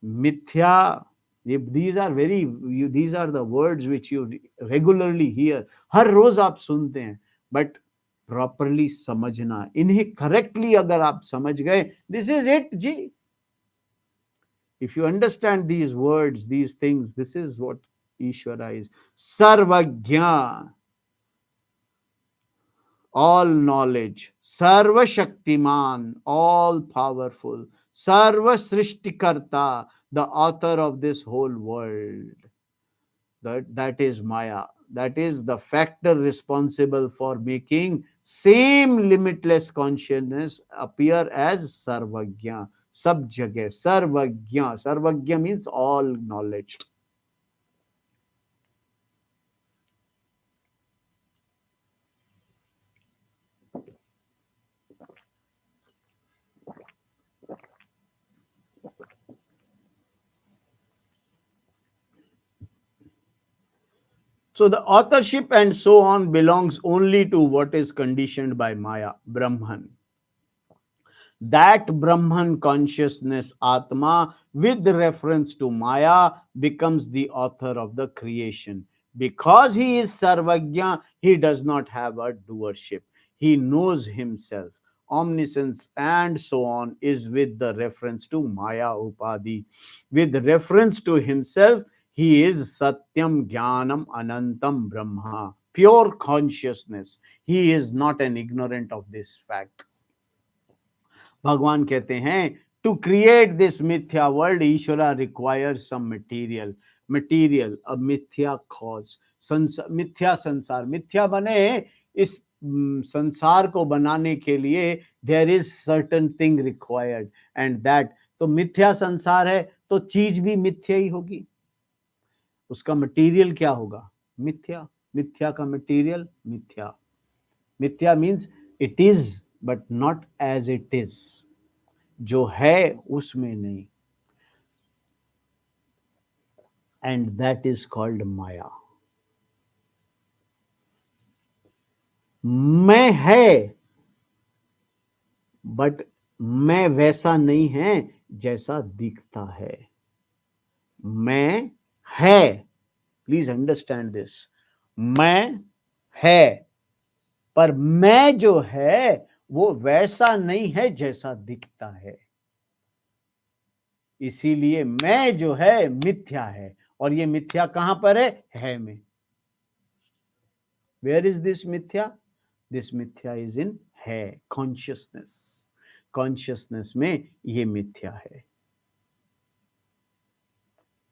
मिथ्या, these are the words which you regularly hear. हर रोज आप सुनते हैं, बट प्रॉपरली समझना, इन्हें करेक्टली अगर आप समझ गए, this is it ji. If you understand these words, these things, this is what Ishvara is. Sarvagya, all knowledge. Sarva Shaktiman, all powerful. Sarva Srishtikarta, the author of this whole world. That is Maya. That is the factor responsible for making same limitless consciousness appear as Sarvagya. Sab jagah, Sarvagya. Sarvagya means all knowledge. So the authorship and so on belongs only to what is conditioned by Maya, Brahman. That Brahman consciousness, Atma, with reference to Maya, becomes the author of the creation. Because he is Sarvagya, he does not have a doership. He knows himself. Omniscience and so on is with the reference to Maya Upadi. With reference to himself, he is Satyam Jnanam Anantam Brahma, pure consciousness. He is not an ignorant of this fact. भगवान कहते हैं, टू क्रिएट दिस मिथ्या वर्ल्ड, ईश्वरा रिक्वायर्स सम मटेरियल, अ मिथ्या कॉज. मिथ्या संसार, मिथ्या बने इस संसार को बनाने के लिए there is certain thing required. And that, तो मिथ्या संसार है तो चीज भी मिथ्या ही होगी. उसका मटेरियल क्या होगा? मिथ्या. मिथ्या का मटेरियल मिथ्या. Mithya means it is but not as it is, जो है उसमें नहीं, and that is called maya. मैं है, बट मैं वैसा नहीं है जैसा दिखता है। मैं है, प्लीज अंडरस्टैंड दिस, मैं है, पर मैं जो है वो वैसा नहीं है जैसा दिखता है। इसीलिए मैं जो है मिथ्या है, और ये मिथ्या कहां पर है में। वेयर इज दिस मिथ्या? दिस मिथ्या इज इन है, कॉन्शियसनेस। कॉन्शियसनेस में ये मिथ्या है,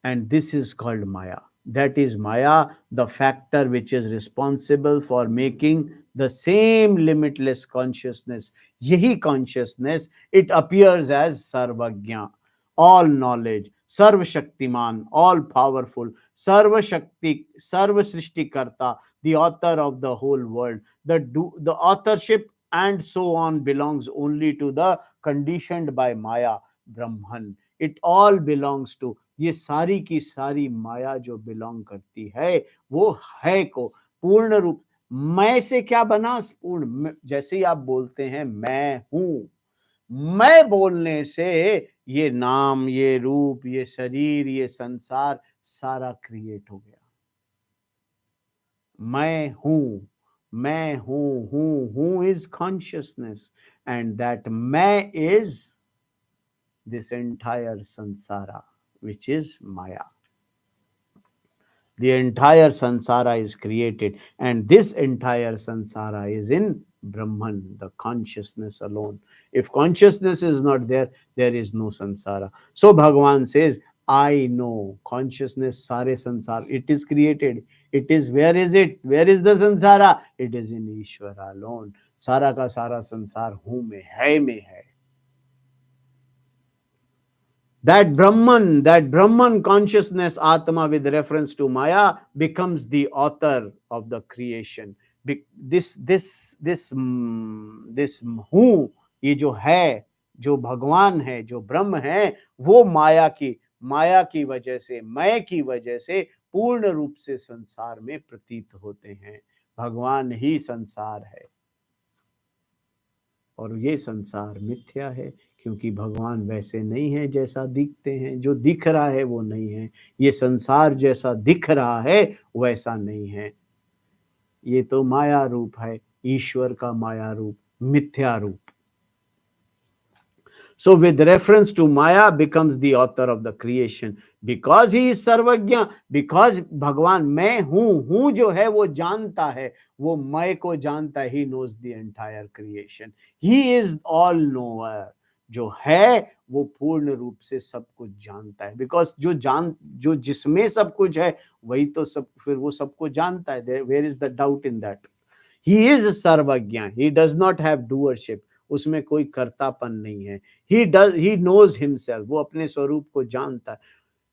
and this is called Maya. That is Maya, the factor which is responsible for making the same limitless consciousness. Yahi consciousness, it appears as Sarvagya, all knowledge, Sarva Shaktiman, all powerful, Sarva Shakti, Sarva Srishti Karta, the author of the whole world. The authorship and so on belongs only to the conditioned by Maya, Brahman. It all belongs to, ये सारी की सारी माया जो बिलोंग करती है वो है को पूर्ण रूप। मैं से क्या बना? पूर्ण। जैसे ही आप बोलते हैं मैं हूं, मैं बोलने से ये नाम, ये रूप, ये शरीर, ये संसार सारा क्रिएट हो गया। मैं हूं, मैं हूं इज कॉन्शियसनेस, एंड दैट मैं इज दिस एंटायर संसारा which is Maya. The entire sansara is created, and this entire sansara is in Brahman, the consciousness alone. If consciousness is not there, there is no sansara. So Bhagavan says, I know consciousness, sare sansar, it is created. It is, where is it? Where is the sansara? It is in Ishvara alone. Sara ka sara sansar hu mein hai. That Brahman consciousness, Atma, with reference to Maya, becomes the author of the creation. This who, ये जो है, जो भगवान है, जो ब्रह्म है, वो माया की वजह से, मैं की वजह से पूर्ण रूप से संसार में प्रतीत होते हैं। भगवान ही संसार है, और ये संसार मिथ्या है, क्योंकि भगवान वैसे नहीं है जैसा दिखते हैं। जो दिख रहा है वो नहीं है, ये संसार जैसा दिख रहा है वैसा नहीं है। ये तो माया रूप है, ईश्वर का माया रूप, मिथ्या रूप। So with reference to Maya becomes the author of the creation, because he is सर्वज्ञ, because भगवान मैं हूं जो है वो जानता है, वो मैं को जानता है। He knows the entire creation. He is all knower. जो है वो पूर्ण रूप से सब कुछ जानता है, बिकॉज जो जिसमें सब कुछ है वही तो सब, फिर वो सबको जानता है। Where is the doubt in that? He is सर्वज्ञ, he does not have doership, उसमें कोई कर्तापन नहीं है। ही नोज हिमसेल्फ, वो अपने स्वरूप को जानता है।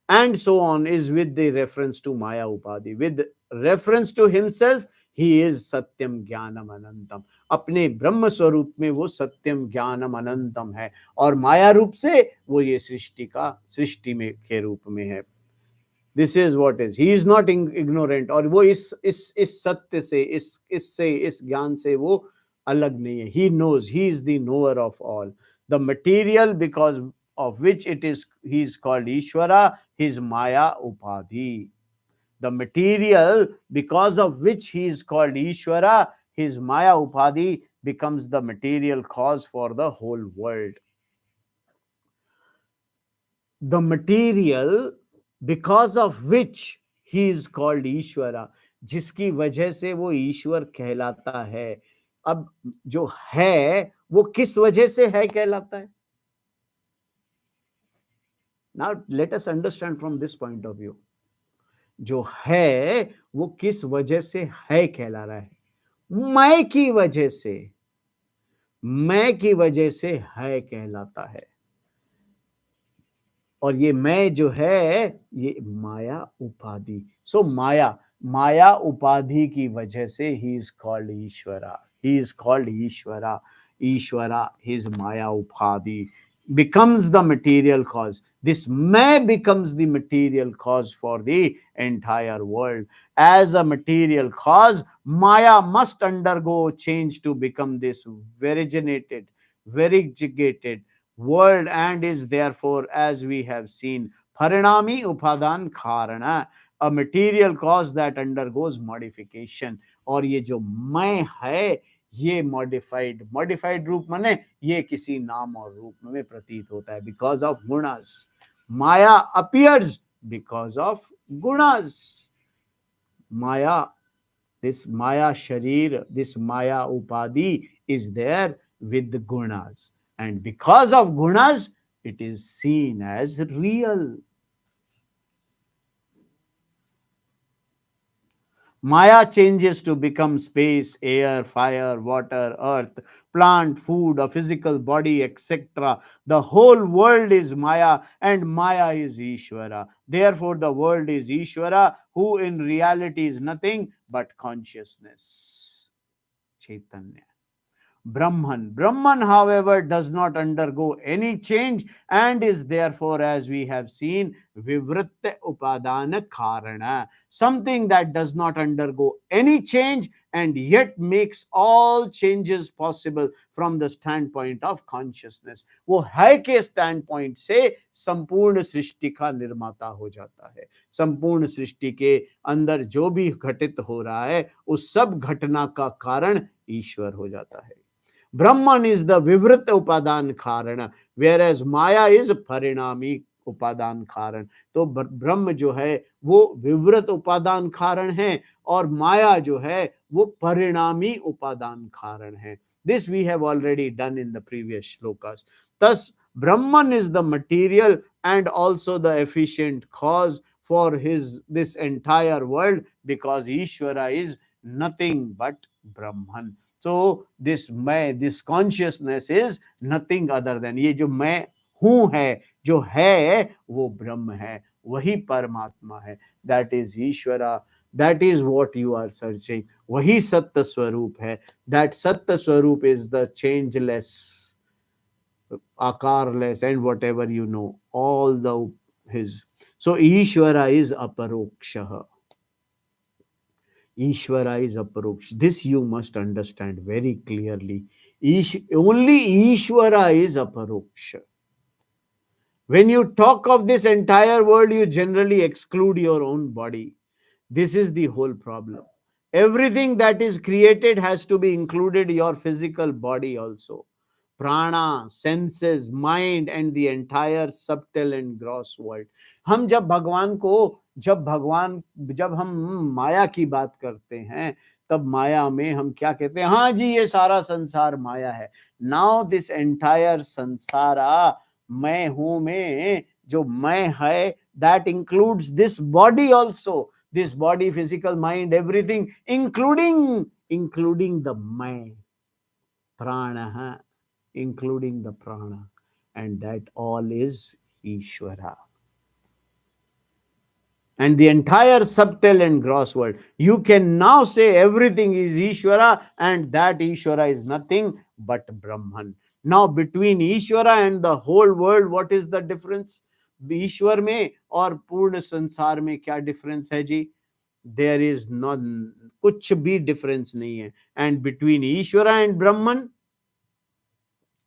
And so on is with the reference to Maya Upadhi. With reference to himself, he is Satyam Jnanam Anantam. अपने ब्रह्म स्वरूप में वो सत्यम ज्ञानम अनंतम है, और माया रूप से वो ये सृष्टि में के रूप में है। This is what is, he is not ignorant, और वो इस सत्य से, इस ज्ञान से वो अलग नहीं है। He knows, he is the knower of all the material, because of which he is called Ishvara, his Maya Upadhi. The material because of which he is called Ishvara, his Maya Upadhi, becomes the material cause for the whole world. The material because of which he is called Ishvara, जिसकी वजह से वो ईश्वर कहलाता है। अब जो है वो किस वजह से है कहलाता है? Now let us understand from this point of view. जो है वो किस वजह से है कहला रहा है? मैं की वजह से, मैं की वजह से है कहलाता है। और ये मैं जो है ये माया उपाधि। सो माया उपाधि की वजह से ही इज कॉल्ड ईश्वरा। He is called Ishvara. Ishvara, his Maya Upadhi, becomes the material cause. This may becomes the material cause for the entire world. As a material cause, Maya must undergo change to become this variegated world, and is therefore, as we have seen, Parinami Upadan Karana, a material cause that undergoes modification. और ये जो मैं है, ये मॉडिफाइड रूप माने ये किसी नाम और रूप में प्रतीत होता है, because of gunas. Maya appears because of gunas. Maya, this Maya Sharir, this Maya Upadhi is there with the gunas. And because of gunas, it is seen as real. Maya changes to become space, air, fire, water, earth, plant, food, a physical body, etc. The whole world is Maya, and Maya is Ishvara. Therefore, the world is Ishvara, who in reality is nothing but consciousness, Chaitanya. Brahman, however, does not undergo any change and is therefore, as we have seen, Vivritta Upadana Karana, something that does not undergo any change and yet makes all changes possible from the standpoint of consciousness. वो है के standpoint से संपूर्ण सृष्टि का निर्माता हो जाता है. संपूर्ण सृष्टि के अंदर जो भी घटित हो रहा है, उस सब घटना का कारण ईश्वर हो जाता है. Brahman is the Vivrita Upadan Karana, whereas Maya is Parinami Upadan Karan. तो ब्रह्म जो है वो विवृत उपादान कारण है और माया जो है वो परिणामी उपादान कारण है. This we have already done in the previous shlokas. Thus, Brahman is the material and also the efficient cause for this entire world, because Ishvara is nothing but Brahman. So this consciousness is nothing other than, ये जो मैं हूं है, जो है वो ब्रह्म है, वही परमात्मा है. That is Ishvara. That is what you are searching. वही सत्य स्वरूप है. That सत्य स्वरूप is the changeless, akarless, and whatever you know, all the his. So Ishvara is aparoksha. Ishvara is aparoksha. This you must understand very clearly. Only Ishvara is aparoksha. When you talk of this entire world, you generally exclude your own body. This is the whole problem. Everything that is created has to be included your physical body also. Prana, senses, mind, and the entire subtle and gross world. हम जब हम माया की बात करते हैं, तब माया में हम क्या कहते हैं? हाँ जी, ये सारा संसार माया है. नाउ दिस एंटायर संसारा, मैं हूं में जो मैं है, that includes this body also. This body, physical, mind, everything, including the मैं, prana, including the prana, and that all is Ishvara. And the entire subtle and gross world. You can now say everything is Ishvara, and that Ishvara is nothing but Brahman. Now, between Ishvara and the whole world, what is the difference? ईश्वर में और पूर्ण संसार में क्या डिफरेंस है जी? There is none, कुछ भी डिफरेंस नहीं है. And between Ishvara and Brahman,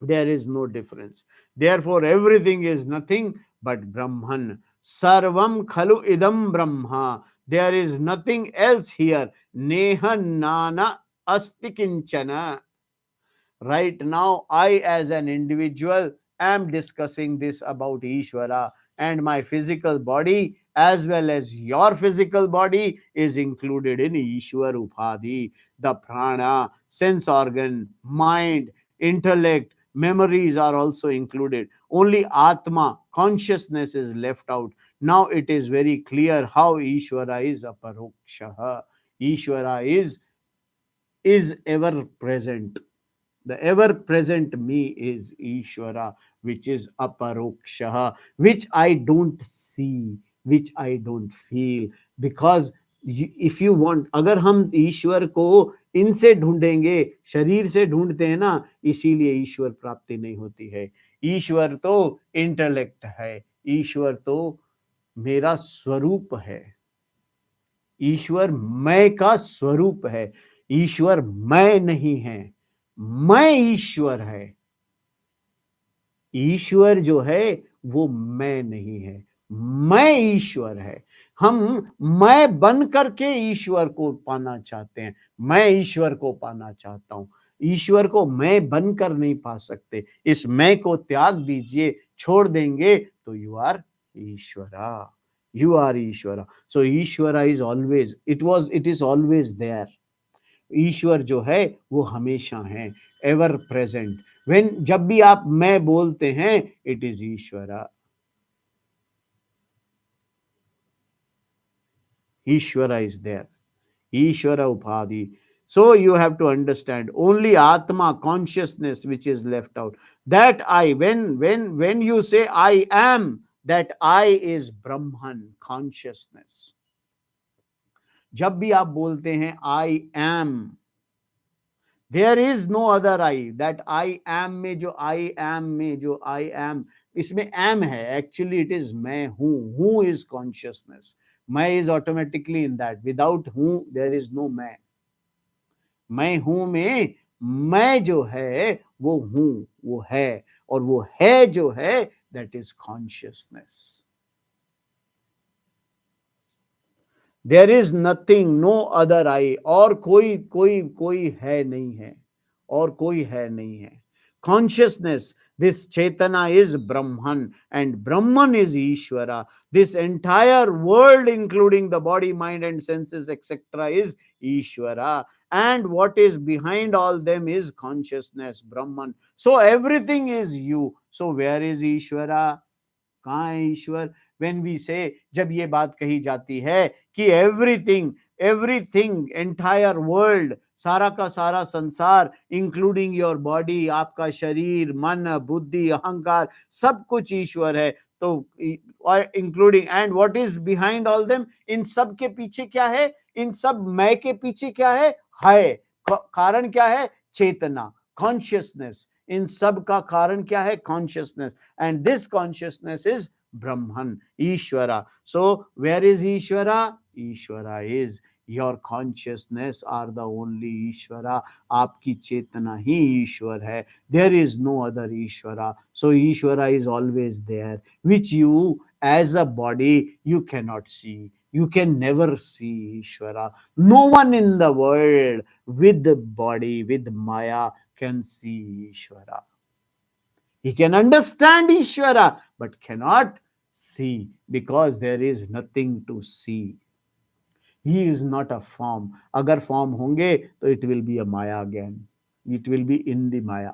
there is no difference. Therefore, everything is nothing but Brahman. Sarvam khalu idam Brahma. There is nothing else here. Neha nana asti kinchana. Right now, I as an individual am discussing this about Ishvara, and my physical body as well as your physical body is included in Ishwar Upadhi. The prana, sense organ, mind, intellect, memories are also included. Only Atma, consciousness, is left out. Now it is very clear how Ishvara is aparoksha. Ishvara is ever present. The ever present me is Ishvara, which is aparoksha, which I don't see, which I don't feel, because if you want, अगर हम ईश्वर को इनसे ढूंढेंगे, शरीर से ढूंढते हैं ना, इसीलिए ईश्वर प्राप्ति नहीं होती है। ईश्वर तो इंटेलेक्ट है, ईश्वर तो मेरा स्वरूप है, ईश्वर मैं का स्वरूप है, ईश्वर मैं नहीं है, मैं ईश्वर है। ईश्वर जो है वो मैं नहीं है, मैं ईश्वर है। हम मैं बन करके ईश्वर को पाना चाहते हैं, मैं ईश्वर को पाना चाहता हूं। ईश्वर को मैं बनकर नहीं पा सकते। इस मैं को त्याग दीजिए, छोड़ देंगे तो you are Ishwara, you are Ishwara. So Ishwara is always, it is always there. ईश्वर जो है वो हमेशा है, एवर प्रेजेंट। व्हेन, जब भी आप मैं बोलते हैं, इट इज ईश्वरा, ईश्वरा इज देयर, ईश्वरा उपाधि। So you have to understand, only atma, consciousness, which is left out. That I, when you say I am, that I is Brahman, consciousness. जब भी आप बोलते हैं I am, there is no other I. That I am में जो आई एम में जो आई एम, इसमें एम है, एक्चुअली इट इज मैं हूं। हूं इज कॉन्शियसनेस, मैं is automatically in that, without हूं देयर इज नो मैं हूं में मैं जो है वो हूं, वो है, और वो है जो है that is consciousness. There is nothing, no other I, और कोई कोई कोई है नहीं है, और कोई है नहीं है। कॉन्शियसनेस, दिस चेतना is Brahman, and Brahman is Ishwara. This entire world including the body, mind and senses etcetera is Ishwara, and what is behind all them is consciousness, Brahman. So everything is you. So where is Ishvara? कहाँ है ईश्वर? व्हेन वी से, जब ये बात कही जाती है कि एवरीथिंग, एवरीथिंग, एंटायर वर्ल्ड, सारा का सारा संसार, इंक्लूडिंग योर बॉडी, आपका शरीर, मन, बुद्धि, अहंकार, सब कुछ ईश्वर है। तो और including, and what is behind all them, इन सब के पीछे क्या है? इन सब मैं के पीछे क्या है? कारण क्या है? चेतना, कॉन्शियसनेस। इन सब का कारण क्या है? Consciousness, and this consciousness is Brahman, Ishvara. So where is Ishvara? Ishvara is your consciousness are the only Ishvara. आपकी चेतना ही ईश्वर है, there is no other Ishvara. So Ishvara is always there, which you as a body you cannot see, you can never see Ishvara. No one in the world with the body, with Maya, can see Ishvara. He can understand Ishvara, but cannot see, because there is nothing to see. He is not a form. अगर form होंगे तो it will be a Maya again. It will be in the Maya.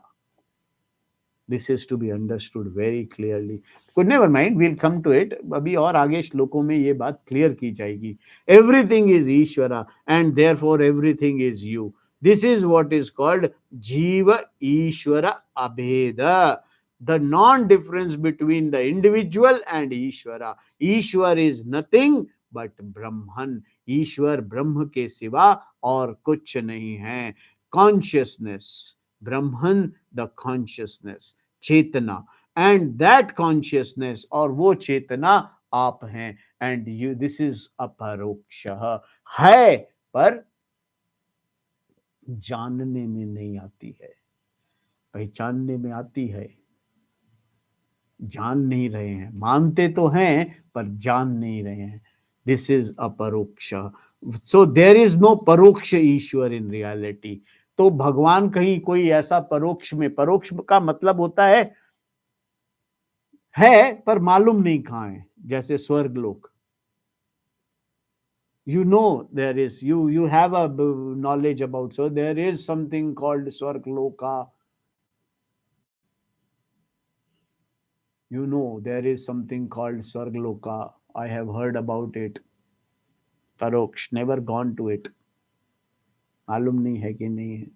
This is to be understood very clearly. But never mind, we'll come to it. अभी और आगे श्लोकों में ये बात क्लियर की जाएगी. Everything is Ishvara, and therefore everything is you. This is what is called Jiva Ishvara Abheda, the non-difference between the individual and Ishvara. Ishwar is nothing but Brahman. ईश्वर ब्रह्म के सिवा और कुछ नहीं है. Consciousness, Brahman, the consciousness, Chetna, and that consciousness, और वो चेतना आप हैं, and you, this is अपरोक्षः, है पर जानने में नहीं आती है, पहचानने में आती है, जान नहीं रहे हैं, मानते तो हैं पर जान नहीं रहे हैं. दिस इज अपरोक्ष. सो देयर इज नो परोक्ष ईश्वर इन रियलिटी. तो भगवान कहीं कोई ऐसा परोक्ष में, परोक्ष का मतलब होता है पर मालूम नहीं कहाँ है, जैसे स्वर्ग लोक. You know, there is, you have a knowledge about, so there is something called Swargloka. You know, there is something called Swargloka. I have heard about it. Paroksh, never gone to it. मालूम नहीं है कि नहीं है.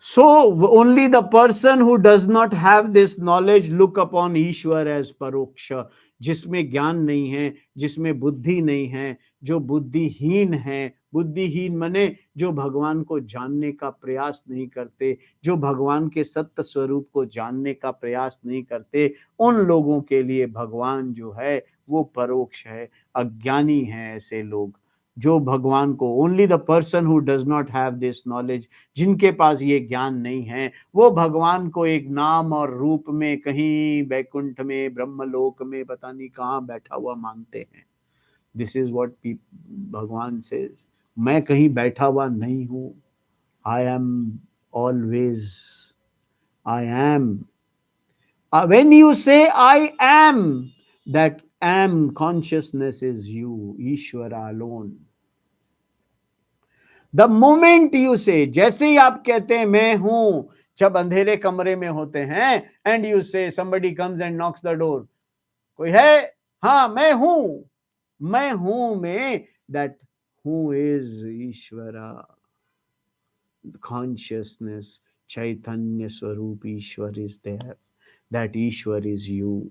So only the person who does not have this knowledge look upon Ishwar as परोक्ष, जिसमें ज्ञान नहीं है, जिसमें बुद्धि नहीं है, जो बुद्धिहीन है, बुद्धिहीन मने जो भगवान को जानने का प्रयास नहीं करते, जो भगवान के सत्य स्वरूप को जानने का प्रयास नहीं करते, उन लोगों के लिए भगवान जो है वो परोक्ष है, अज्ञानी है ऐसे लोग। जो भगवान को, only the person who does not have this knowledge, जिनके पास ये ज्ञान नहीं है, वो भगवान को एक नाम और रूप में कहीं बैकुंठ में, ब्रह्मलोक में, पता नहीं कहाँ बैठा हुआ मानते हैं। दिस इज व्हाट भगवान सेज, मैं कहीं बैठा हुआ नहीं हूं, I am always, I am. When you say I am, that am consciousness is you, Ishwara alone. The moment you say, जैसे ही आप कहते हैं मैं हूं, जब अंधेरे कमरे में होते हैं, and you say somebody comes and knocks the door, कोई है, हाँ मैं हूं, मैं हूं में that who is Ishwara, consciousness, Chaitanya Swarup Ishwar is there, that Ishwar is you.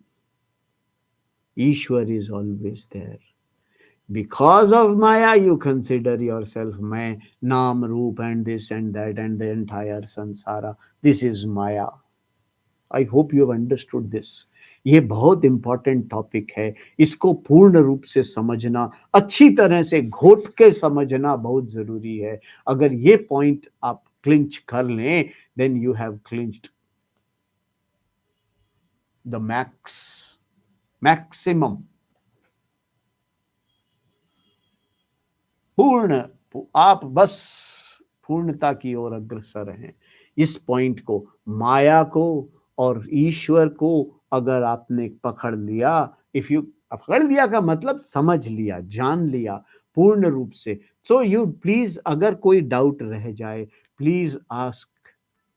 Ishwar is always there. Because of Maya, you consider yourself मैं, नाम रूप and this and that and the entire sansara. This is Maya. I hope you have understood this. ये बहुत इंपॉर्टेंट टॉपिक है, इसको पूर्ण रूप से समझना, अच्छी तरह से घोट के समझना बहुत जरूरी है। अगर ये पॉइंट आप क्लिंच कर लें, then you have clinched the maximum पूर्ण, आप बस पूर्णता की ओर अग्रसर हैं। इस पॉइंट को, माया को और ईश्वर को अगर आपने पकड़ लिया, इफ यू, पकड़ लिया का मतलब समझ लिया, जान लिया पूर्ण रूप से, सो यू प्लीज, अगर कोई डाउट रह जाए, please ask.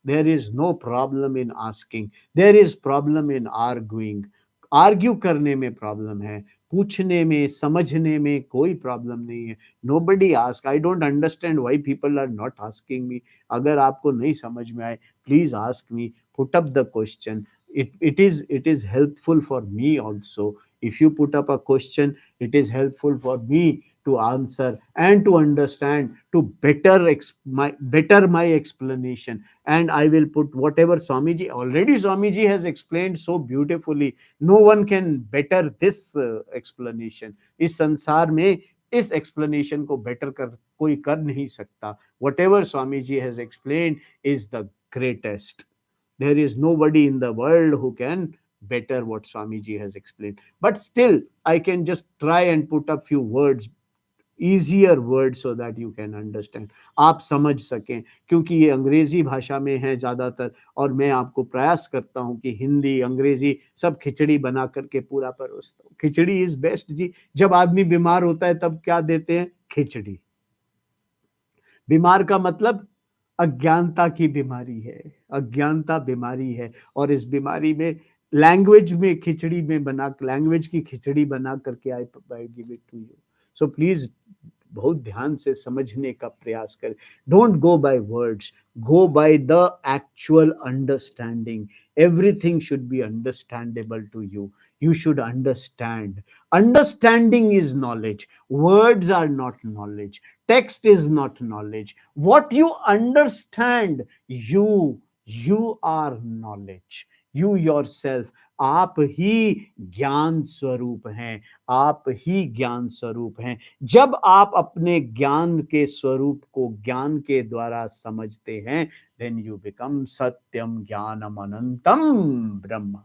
There is no problem in asking, there is problem in arguing. Argue करने में प्रॉब्लम है, पूछने में, समझने में कोई प्रॉब्लम नहीं है। Nobody ask, I don't understand why people are not asking me. अगर आपको नहीं समझ में आए, please ask me, put up the question. it is helpful for me also. If you put up a question, it is helpful for me to answer and to understand, to better my explanation. And I will put whatever Swamiji, already Swamiji has explained so beautifully. No one can better this explanation. इस संसार में इस explanation को better कर कोई कर नहीं सकता. Whatever Swamiji has explained is the greatest. There is nobody in the world who can better what Swamiji has explained. But still, I can just try and put up few words, easier words, so that you can understand, आप समझ सकें, क्योंकि ये अंग्रेजी भाषा में है ज़्यादातर, और मैं आपको प्रयास करता हूँ कि हिंदी अंग्रेजी सब खिचड़ी बना करके पूरा परोसता हूँ। खिचड़ी इज बेस्ट जी। जब आदमी बीमार होता है तब क्या देते हैं? खिचड़ी। बीमार का मतलब अज्ञानता की बीमारी है, अज्ञानता बीमारी है, और इस बीमारी में लैंग्वेज में खिचड़ी में बना, लैंग्वेज की खिचड़ी बना करके I give it to you. So please बहुत ध्यान से समझने का प्रयास करें। Don't go by words, go by the actual understanding. Everything should be understandable to you. You should understand. Understanding is knowledge. Words are not knowledge. Text is not knowledge. What you understand, you are knowledge. You yourself, आप ही ज्ञान स्वरूप हैं, आप ही ज्ञान स्वरूप हैं। जब आप अपने ज्ञान के स्वरूप को ज्ञान के द्वारा समझते हैं, then you become सत्यम ज्ञानम अनंतम ब्रह्म।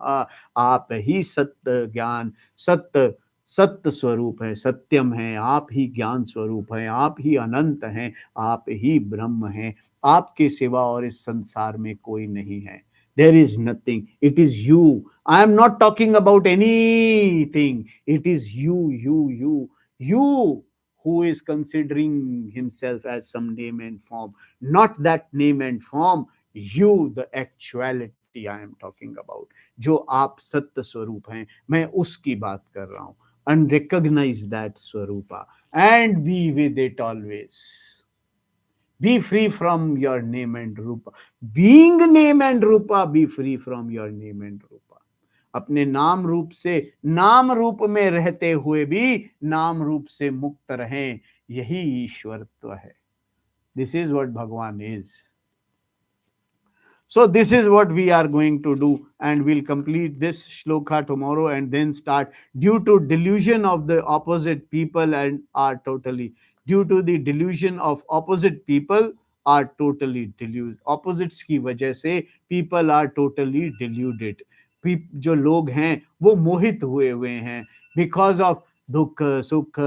आप ही सत्य ज्ञान, सत्य सत्य स्वरूप है, सत्यम है, आप ही ज्ञान स्वरूप हैं, आप ही अनंत हैं, आप ही ब्रह्म हैं। आपके सिवा और इस संसार में कोई नहीं है। There is nothing. It is you. I am not talking about anything. It is you who is considering himself as some name and form. Not that name and form. You, the actuality I am talking about. जो आप सत्य स्वरूप हैं, मैं उसकी बात कर रहा हूं। And recognize that Swarupa and be with it always. Be free from your name and rupa. Being name and rupa, be free from your name and rupa. अपने नाम रूप से, नाम रूप में रहते हुए भी नाम रूप से मुक्त रहें, यही ईश्वरत्व है. This is what Bhagwan is. So this is what we are going to do, and we'll complete this shloka tomorrow and then start. Due to delusion of the opposite people and are totally, due to the delusion of opposite people are totally deluded. Opposites की वजह से people are totally deluded. जो लोग हैं वो मोहित हुए हुए हैं because of दुख, सुख,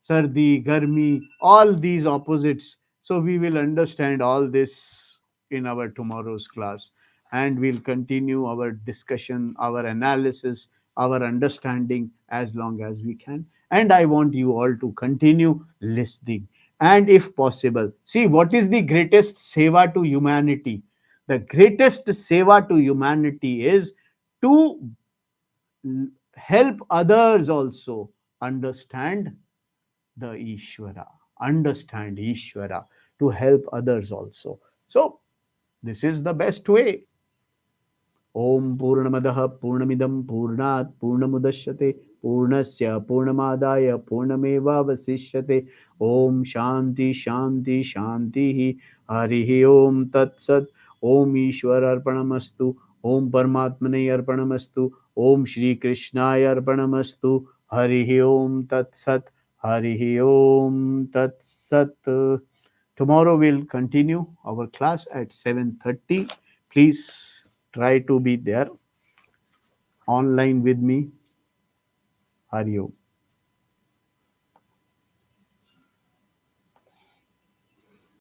सर्दी, गर्मी, all these opposites. So we will understand all this in our tomorrow's class, and we'll continue our discussion, our analysis, our understanding as long as we can. And I want you all to continue listening, and if possible, see what is the greatest seva to humanity. The greatest seva to humanity is to help others also understand the Ishvara, understand Ishvara, to help others also. So this is the best way. Om Purnamadaha Purnamidam Purnat Purnamudashyate Purnasya Purnamadaya Purnameva Vasishyate. Om Shanti Shanti Shanti Harihi Om Tat Sat. Om Ishwar Arpanamastu. Om Paramatmane Arpanamastu. Om Shri Krishnaya Arpanamastu. Harihi Om Tat Sat. Harihi Om Tat Sat. Tomorrow we'll continue our class at 7:30. Please try to be there online with me. Hari Om.